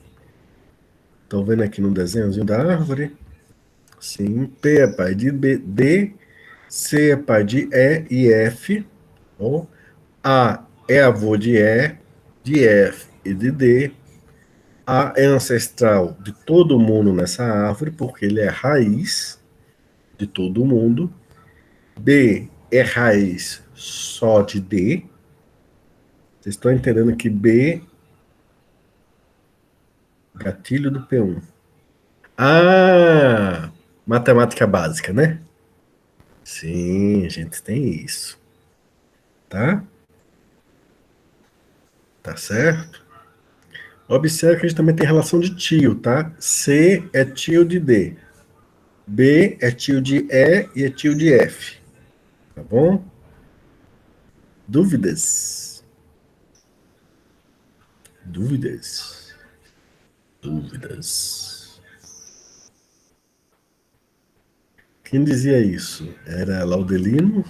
Estão vendo aqui no desenhozinho da árvore? Sim. P é pai de B, D. C é pai de E e F. Ou A é avô de E, de F e de D. A é ancestral de todo mundo nessa árvore, porque ele é raiz de todo mundo. B é raiz só de D. Vocês estão entendendo que B, gatilho do P1. Ah, matemática básica, né? Sim, a gente tem isso. Tá? Tá certo? Observe que a gente também tem relação de tio, tá? C é tio de D. B é tio de E e é tio de F. Tá bom? Dúvidas? Dúvidas? Dúvidas? Quem dizia isso? Era Laudelino?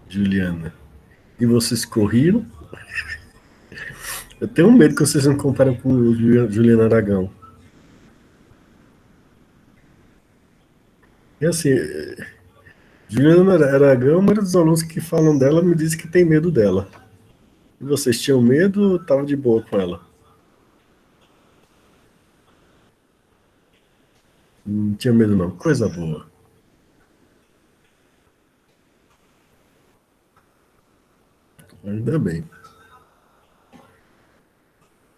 Juliana? E vocês corriam? Eu tenho medo que vocês não comparem com o Juliano Aragão. E assim, Juliana Aragão, a maioria dos alunos que falam dela me diz que tem medo dela. E vocês tinham medo ou estavam de boa com ela? Não tinha medo não, coisa boa. Ainda bem.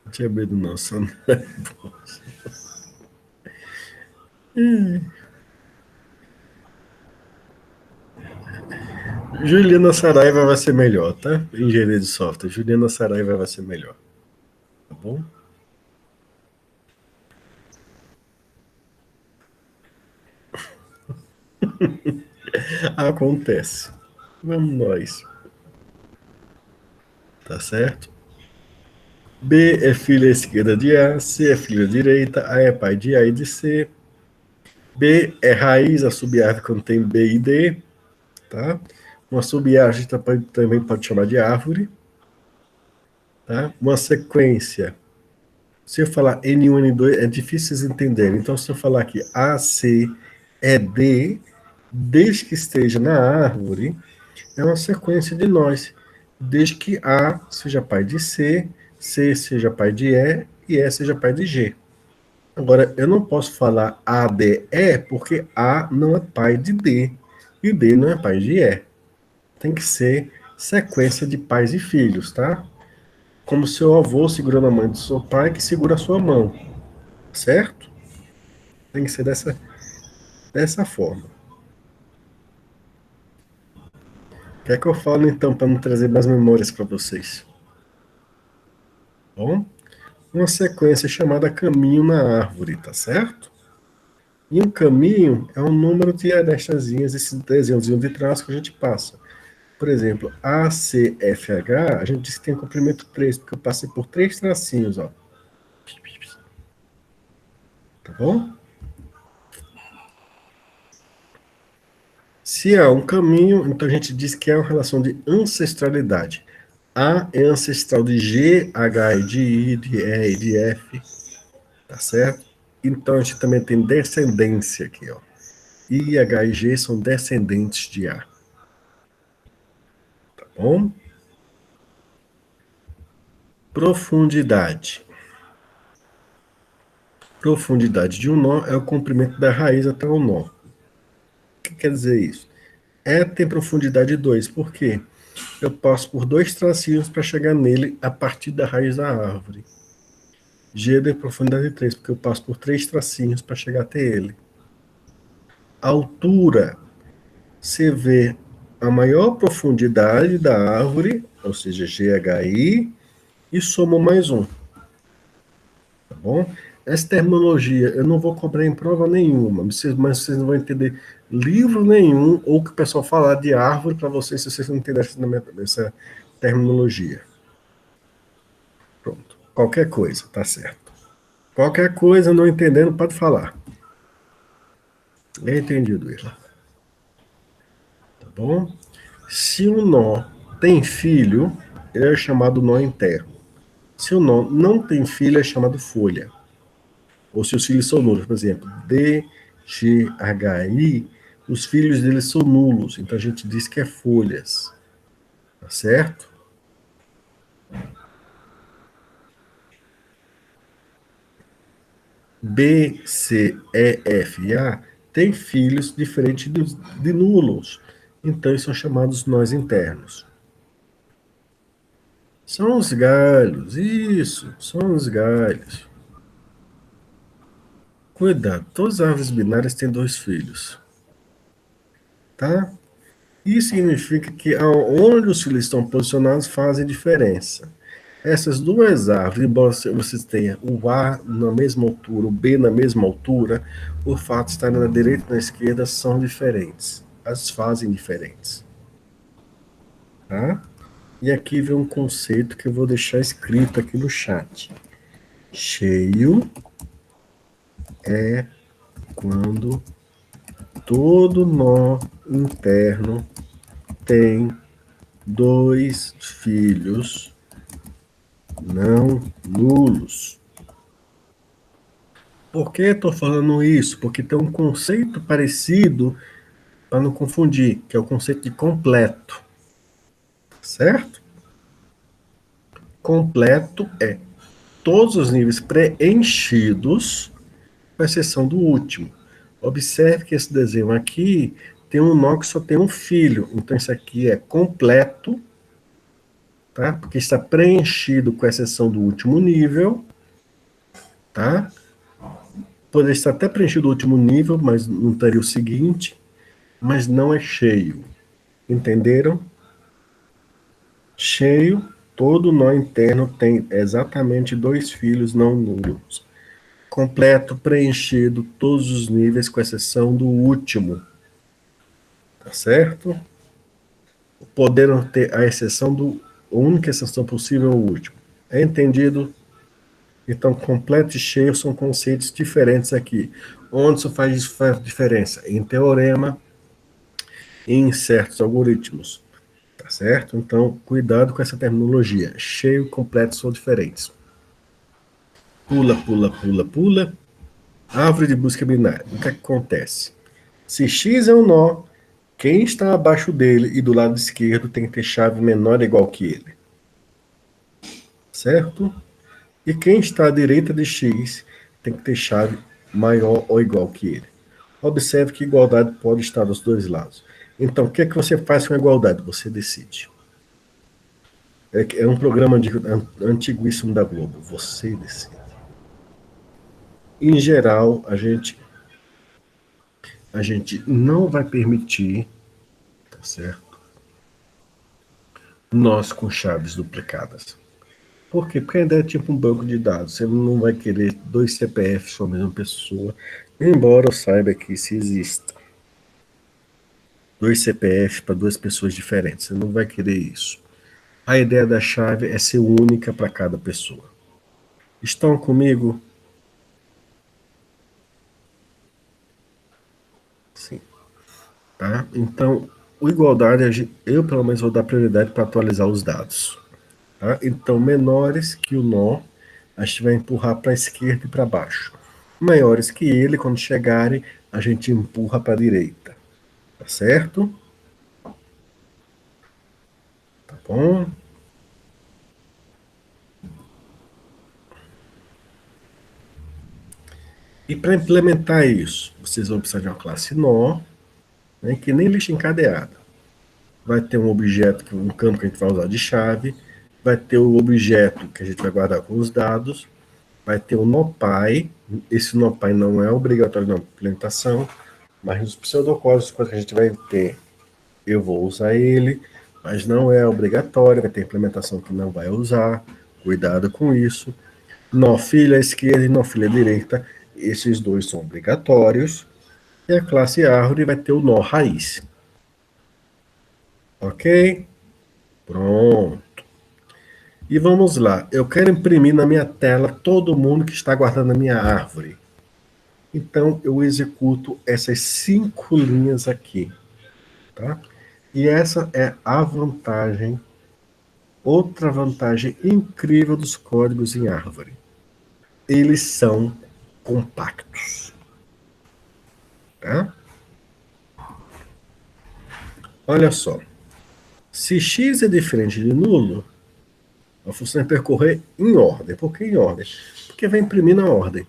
Não tinha medo não, só não é bom. Juliana Saraiva vai ser melhor, tá? Engenharia de software. Juliana Saraiva vai ser melhor. Tá bom? Acontece. Vamos nós. Tá certo? B é filha esquerda de A, C é filha direita, A é pai de A e de C. B é raiz, a sub-árvore contém B e D, tá? Uma sub-árvore também pode chamar de árvore, tá? Uma sequência. Se eu falar N1, N2, é difícil vocês entenderem. Então, se eu falar aqui A, C, E, D, desde que esteja na árvore, é uma sequência de nós. Desde que A seja pai de C, C seja pai de E, E seja pai de G. Agora, eu não posso falar A, D, E, porque A não é pai de D, e D não é pai de E. Tem que ser sequência de pais e filhos, tá? Como seu avô segurando a mão do seu pai, que segura a sua mão, certo? Tem que ser dessa forma. O que é que eu falo, então, para não trazer mais memórias para vocês? Bom, uma sequência chamada caminho na árvore, tá certo? E um caminho é um número de arestazinhas, esses desenhozinhos de traço que a gente passa. Por exemplo, ACFH, a gente diz que tem comprimento 3, porque eu passei por 3 tracinhos, ó. Tá bom? Se há um caminho, então a gente diz que é uma relação de ancestralidade. A é ancestral de G, H e de I, de E e de F, tá certo? Então a gente também tem descendência aqui, ó. I, H e G são descendentes de A. Tá bom? Profundidade. Profundidade de um nó é o comprimento da raiz até o nó. O que quer dizer isso? E tem profundidade 2, por quê? Eu passo por 2 tracinhos para chegar nele a partir da raiz da árvore. G tem profundidade 3, porque eu passo por 3 tracinhos para chegar até ele. Altura, você vê a maior profundidade da árvore, ou seja, GHI, e soma mais um. Tá bom? Essa terminologia eu não vou cobrar em prova nenhuma, mas vocês não vão entender livro nenhum ou que o pessoal falar de árvore para vocês se vocês não entenderem essa terminologia. Pronto. Qualquer coisa, tá certo. Qualquer coisa não entendendo, pode falar. É entendido, Irla. Tá bom? Se o nó tem filho, ele é chamado nó interno. Se o nó não tem filho, é chamado folha. Ou se os filhos são nulos, por exemplo, D, G, H, I, os filhos deles são nulos, então a gente diz que é folhas. Tá certo? B, C, E, F e A tem filhos diferentes de nulos. Então, eles são chamados nós internos. São os galhos, isso, são os galhos. Cuidado, todas as árvores binárias têm 2 filhos. Tá? Isso significa que onde os filhos estão posicionados fazem diferença. Essas 2 árvores, embora vocês tenham o A na mesma altura, o B na mesma altura, o fato de estarem na direita e na esquerda são diferentes. As fazem diferentes. Tá? E aqui vem um conceito que eu vou deixar escrito aqui no chat. Cheio é quando todo nó interno tem 2 filhos não nulos. Por que estou falando isso? Porque tem um conceito parecido, para não confundir, que é o conceito de completo. Certo? Completo é todos os níveis preenchidos, com exceção do último. Observe que esse desenho aqui tem um nó que só tem um filho. Então, isso aqui é completo, tá? Porque está preenchido com exceção do último nível, tá? Poderia estar até preenchido o último nível, mas não teria o seguinte, mas não é cheio. Entenderam? Cheio, todo nó interno tem exatamente 2 filhos não nulos. Completo, preenchido, todos os níveis, com exceção do último. Tá certo? Podendo ter a exceção a única exceção possível é o último. É entendido? Então, completo e cheio são conceitos diferentes aqui. Onde isso faz diferença? Em teorema e em certos algoritmos. Tá certo? Então, cuidado com essa terminologia. Cheio e completo são diferentes. Pula, pula, pula, pula. Árvore de busca binária. O que acontece? Se X é um nó, quem está abaixo dele e do lado esquerdo tem que ter chave menor ou igual que ele. Certo? E quem está à direita de X tem que ter chave maior ou igual que ele. Observe que igualdade pode estar dos 2 lados. Então, o que é que você faz com a igualdade? Você decide. É um programa antiguíssimo da Globo. Você decide. Em geral, a gente não vai permitir, tá certo? Nós com chaves duplicadas. Por quê? Porque a ideia é tipo um banco de dados. Você não vai querer 2 CPFs com a mesma pessoa, embora eu saiba que isso exista. 2 CPFs para 2 pessoas diferentes. Você não vai querer isso. A ideia da chave é ser única para cada pessoa. Estão comigo? Sim. Tá? Então, o igualdade, eu pelo menos vou dar prioridade para atualizar os dados. Tá? Então, menores que o nó, a gente vai empurrar para a esquerda e para baixo. Maiores que ele, quando chegarem, a gente empurra para a direita. Tá certo? Tá bom? E para implementar isso, vocês vão precisar de uma classe nó, né, que nem lista encadeada. Vai ter um objeto, um campo que a gente vai usar de chave, vai ter o objeto que a gente vai guardar com os dados, vai ter o NoPy. Esse NoPy não é obrigatório na implementação, mas nos pseudocódigos que a gente vai ter, eu vou usar ele, mas não é obrigatório, vai ter implementação que não vai usar, cuidado com isso. Nó filha esquerda e nó filha direita, esses 2 são obrigatórios, e a classe árvore vai ter o nó raiz. Ok? Pronto. E vamos lá, eu quero imprimir na minha tela todo mundo que está guardando a minha árvore. Então, eu executo essas 5 linhas aqui. Tá? E essa é a vantagem, outra vantagem incrível dos códigos em árvore. Eles são compactos. Tá? Olha só. Se x é diferente de nulo, a função é percorrer em ordem. Por que em ordem? Porque vai imprimir na ordem.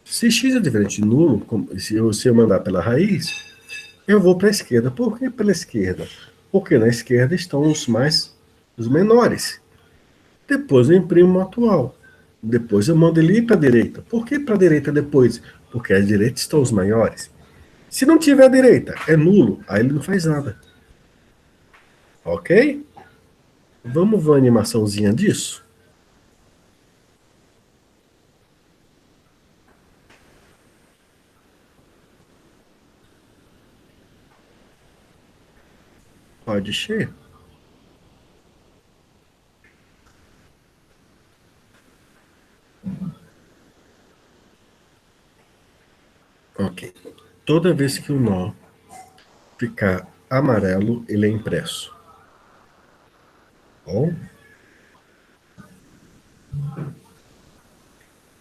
Se x é diferente de nulo, se eu mandar pela raiz, eu vou para a esquerda. Por que pela esquerda? Porque na esquerda estão os menores. Depois eu imprimo o atual. Depois eu mando ele ir para a direita. Por que para a direita depois? Porque à direita estão os maiores. Se não tiver a direita, é nulo. Aí ele não faz nada. Ok? Vamos ver uma animaçãozinha disso? Pode ser. Ok. Toda vez que o nó ficar amarelo, ele é impresso. Bom?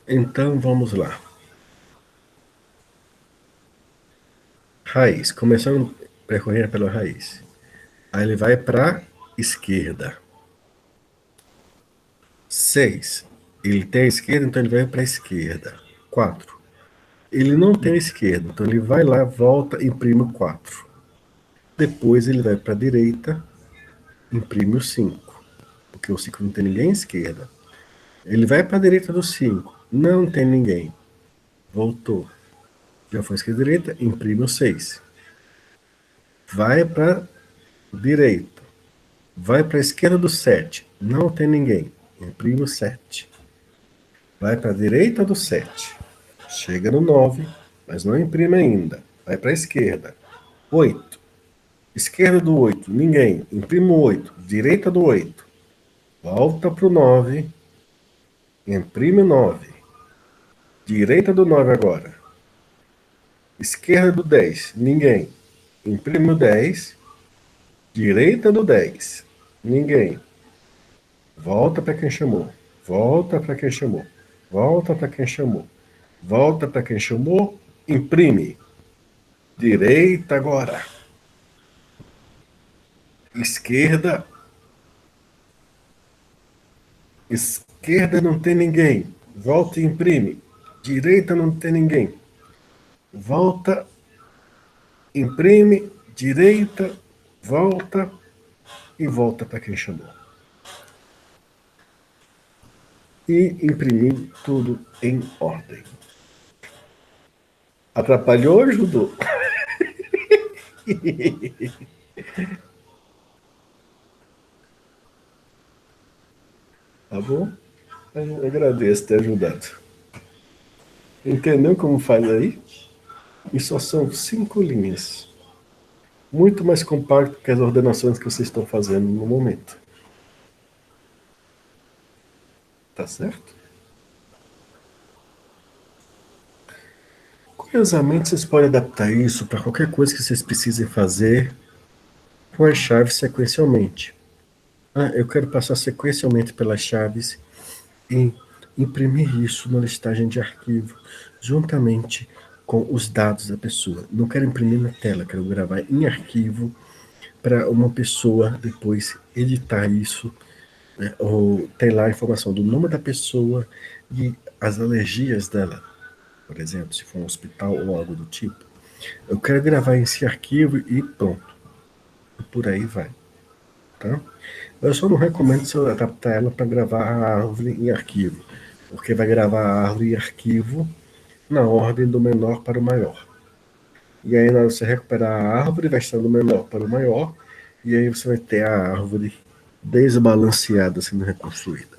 Então vamos lá. Raiz. Começando a percorrer pela raiz. Aí ele vai para esquerda. 6. Ele tem a esquerda, então ele vai para a esquerda. 4. Ele não tem a esquerda, então ele vai lá, volta, imprime o 4. Depois ele vai para a direita, imprime o 5. Porque o 5 não tem ninguém à esquerda. Ele vai para a direita do 5. Não tem ninguém. Voltou. Já foi esquerda e direita, imprime o 6. Vai para a direita. Vai para a esquerda do 7. Não tem ninguém. Imprime o 7. Vai para a direita do 7. Chega no 9, mas não imprime ainda. Vai para a esquerda. 8. Esquerda do 8, ninguém. Imprime o 8. Direita do 8. Volta para o 9. Imprime o 9. Direita do 9 agora. Esquerda do 10, ninguém. Imprime o 10. Direita do 10, ninguém. Volta para quem chamou. Volta para quem chamou. Volta para quem chamou. Volta para quem chamou. Imprime. Direita agora. Esquerda. Esquerda não tem ninguém. Volta e imprime. Direita não tem ninguém. Volta, imprime, direita, volta e volta para quem chamou. E imprimir tudo em ordem. Atrapalhou ou ajudou? Tá bom? Eu agradeço ter ajudado. Entendeu como faz aí? E só são 5 linhas. Muito mais compacto que as ordenações que vocês estão fazendo no momento. Tá certo? Curiosamente, vocês podem adaptar isso para qualquer coisa que vocês precisem fazer com as chaves sequencialmente. Ah, eu quero passar sequencialmente pelas chaves e imprimir isso na listagem de arquivo, juntamente com os dados da pessoa. Não quero imprimir na tela, quero gravar em arquivo para uma pessoa depois editar isso, né, ou ter lá a informação do nome da pessoa e as alergias dela, por exemplo, se for um hospital ou algo do tipo. Eu quero gravar esse arquivo e pronto. E por aí vai. Tá? Eu só não recomendo se eu adaptar ela para gravar a árvore em arquivo, porque vai gravar a árvore em arquivo na ordem do menor para o maior. E aí, na hora de você recuperar a árvore, vai estar do menor para o maior, e aí você vai ter a árvore desbalanceada sendo reconstruída.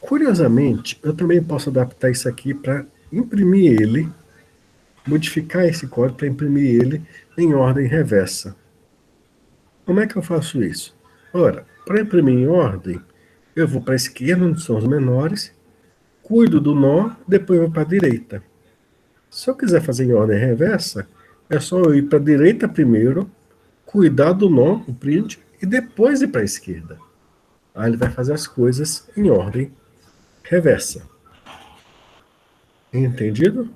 Curiosamente, eu também posso adaptar isso aqui para imprimir ele, modificar esse código para imprimir ele em ordem reversa. Como é que eu faço isso? Ora, para imprimir em ordem, eu vou para a esquerda, onde são os menores, cuido do nó, depois eu vou para a direita. Se eu quiser fazer em ordem reversa, é só eu ir para a direita primeiro, cuidar do nó, o print, e depois ir para a esquerda. Aí ele vai fazer as coisas em ordem reversa. Entendido?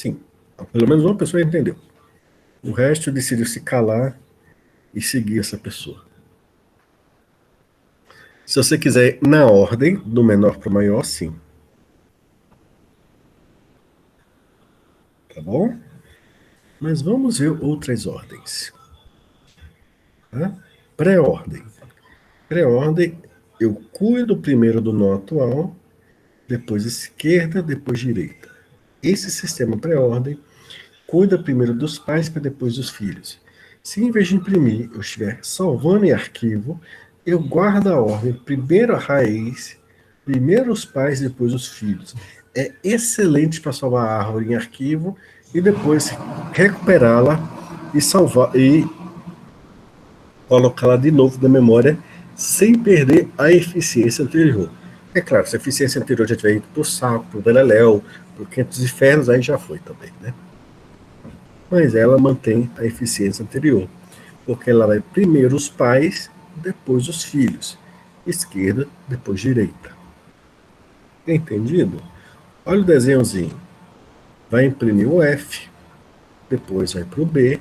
assim. Pelo menos uma pessoa entendeu. O resto decidiu se calar e seguir essa pessoa. Se você quiser ir na ordem, do menor para o maior, sim. Tá bom? Mas vamos ver outras ordens. Tá? Pré-ordem. Pré-ordem, eu cuido primeiro do nó atual, depois esquerda, depois direita. Esse sistema pré-ordem cuida primeiro dos pais para depois dos filhos. Se em vez de imprimir eu estiver salvando em arquivo, eu guardo a ordem, primeiro a raiz, primeiro os pais, depois os filhos. É excelente para salvar a árvore em arquivo e depois recuperá-la e salvar e colocá-la de novo na memória sem perder a eficiência anterior. É claro, se a eficiência anterior já tiver ido para o saco, para o beleléu, para o 500 infernos, aí já foi também, né? Mas ela mantém a eficiência anterior, porque ela vai primeiro os pais, depois os filhos. Esquerda, depois direita. Entendido? Olha o desenhozinho. Vai imprimir o F, depois vai para o B,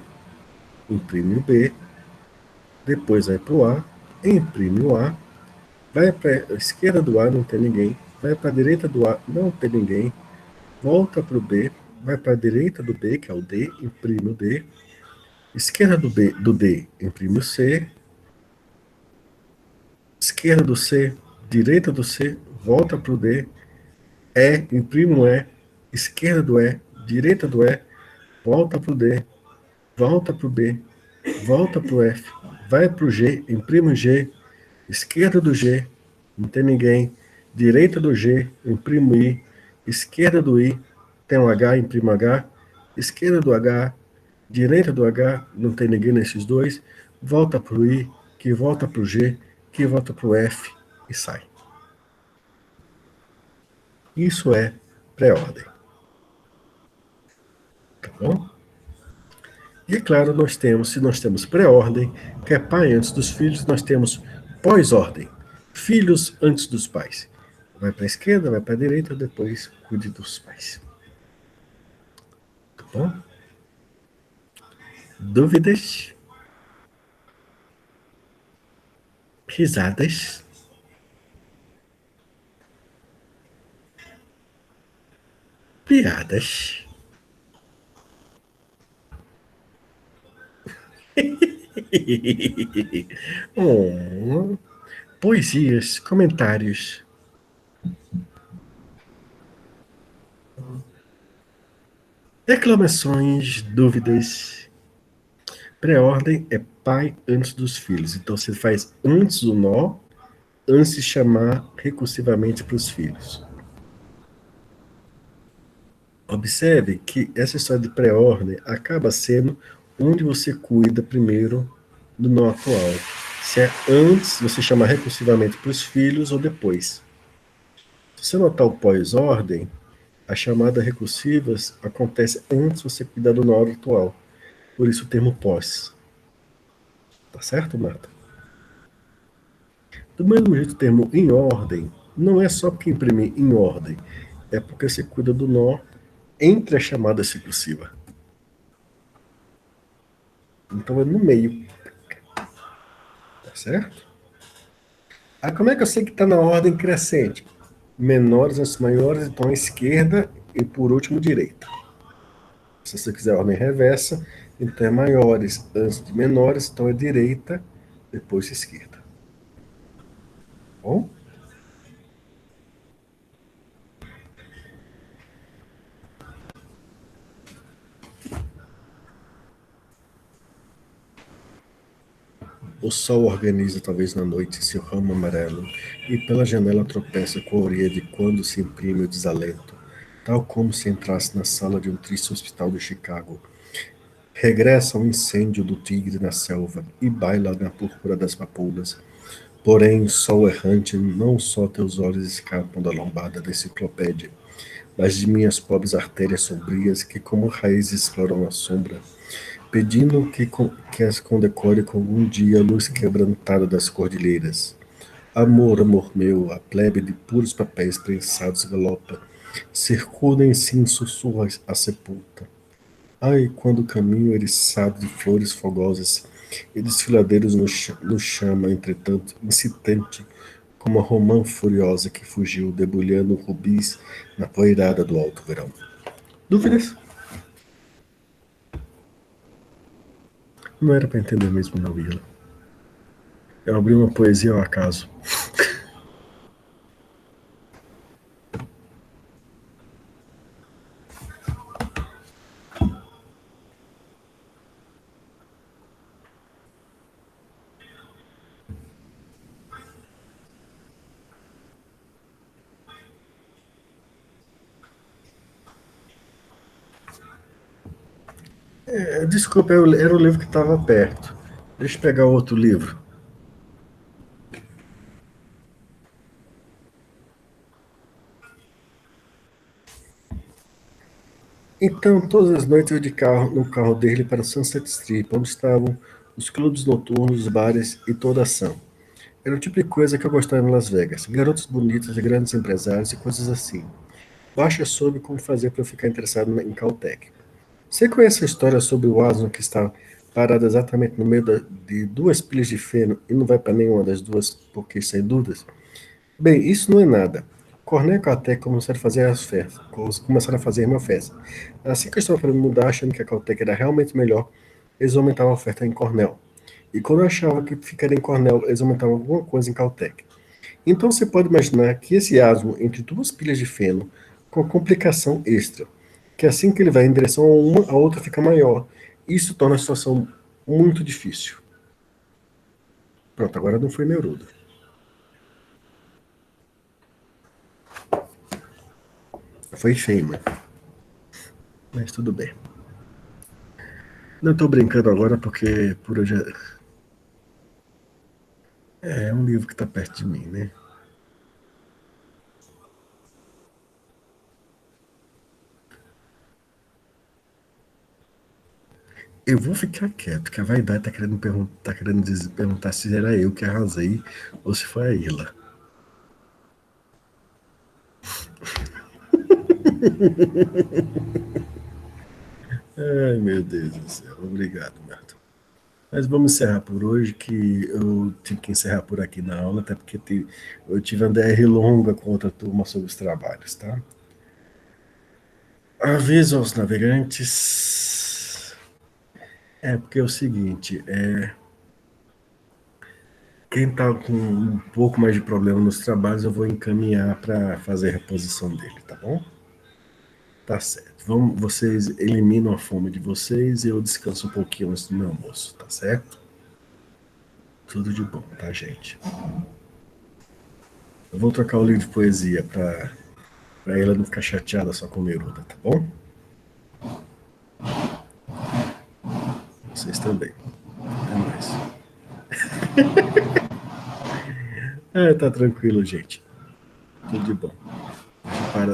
imprime o B, depois vai para o A, imprime o A, vai para a esquerda do A, não tem ninguém, vai para a direita do A, não tem ninguém, volta para o B, vai para a direita do B, que é o D, imprime o D, esquerda do D, imprime o C, esquerda do C, direita do C, volta para o D, E, imprime o E, esquerda do E, direita do E, volta para o D, volta para o B, volta para o F, vai para o G, imprime o G, esquerda do G, não tem ninguém, direita do G, imprimo I, esquerda do I, tem um H, imprimo H, esquerda do H, direita do H, não tem ninguém nesses dois, volta para o I, que volta para o G, que volta para o F e sai. Isso é pré-ordem. Tá bom? E é claro, se nós temos pré-ordem, que é pai antes dos filhos, nós temos pós-ordem, filhos antes dos pais. Vai para a esquerda, vai para a direita, depois cuide dos pais. Tá bom? Dúvidas? Risadas? Piadas? Oh, poesias, comentários. Reclamações, dúvidas. Pré-ordem é pai antes dos filhos. Então você faz antes o nó, antes de chamar recursivamente para os filhos. Observe que essa história de pré-ordem acaba sendo onde você cuida primeiro do nó atual. Se é antes, você chama recursivamente para os filhos ou depois. Se você notar o pós-ordem, a chamada recursiva acontece antes de você cuidar do nó atual. Por isso o termo pós. Tá certo, Marta? Do mesmo jeito, o termo em ordem não é só porque imprimir em ordem, é porque você cuida do nó entre a chamada recursiva. Então é no meio. Tá certo? Ah, como é que eu sei que está na ordem crescente? Menores antes maiores, então esquerda e por último direita. Se você quiser ordem reversa, então é maiores antes de menores, então é direita, depois esquerda. Bom? O sol organiza talvez na noite seu ramo amarelo, e pela janela tropeça com a orelha de quando se imprime o desalento, tal como se entrasse na sala de um triste hospital de Chicago. Regressa ao incêndio do tigre na selva e baila na púrpura das papoulas. Porém, sol errante, não só teus olhos escapam da lombada da enciclopédia, mas de minhas pobres artérias sombrias que como raízes exploram a sombra, pedindo que as condecore com algum dia a luz quebrantada das cordilheiras. Amor, amor meu, a plebe de puros papéis prensados galopa, Circula em si, sussurra a sepulta. Ai, quando o caminho eriçado de flores fogosas e desfiladeiros nos chama, entretanto, incitante, como a romã furiosa que fugiu, debulhando rubis na poeirada do alto verão. Dúvidas? Não era para entender mesmo, não, Willa. Eu abri uma poesia ao acaso. Desculpa, era o livro que estava perto. Deixa eu pegar outro livro. Então, todas as noites eu ia no carro dele para Sunset Strip, onde estavam os clubes noturnos, os bares e toda a ação. Era o tipo de coisa que eu gostava em Las Vegas. Garotos bonitos, grandes empresários e coisas assim. Baixa soube como fazer para eu ficar interessado em Caltech. Você conhece a história sobre o asno que está parado exatamente no meio de duas pilhas de feno e não vai para nenhuma das duas porque sem dúvidas? Bem, isso não é nada. Cornell e Caltech começaram a fazer as festas, começaram a fazer uma festa. Assim que eu estava para mudar, achando que a Caltech era realmente melhor, eles aumentavam a oferta em Cornell. E quando eu achava que ficaria em Cornell, eles aumentavam alguma coisa em Caltech. Então você pode imaginar que esse asno entre duas pilhas de feno, com complicação extra, que assim que ele vai em direção a uma, a outra fica maior. Isso torna a situação muito difícil. Pronto, agora não foi neurudo. Foi feio, mano. Mas tudo bem. Não estou brincando agora porque por hoje é um livro que está perto de mim, né? Eu vou ficar quieto, que a vaidade tá querendo perguntar se era eu que arrasei ou se foi a Ila. Ai, meu Deus do céu. Obrigado, Marta. Mas vamos encerrar por hoje, que eu tive que encerrar por aqui na aula, até porque eu tive uma DR longa com outra turma sobre os trabalhos, tá? Aviso aos navegantes. Porque é o seguinte, quem está com um pouco mais de problema nos trabalhos, eu vou encaminhar para fazer a reposição dele, tá bom? Tá certo. Vocês eliminam a fome de vocês e eu descanso um pouquinho antes do meu almoço, tá certo? Tudo de bom, tá, gente? Eu vou trocar o livro de poesia para ela não ficar chateada só com Neruda, tá bom? Vocês também. Até mais. Tá tranquilo, gente. Tudo de bom.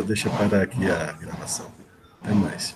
Deixa eu parar aqui a gravação. Até mais.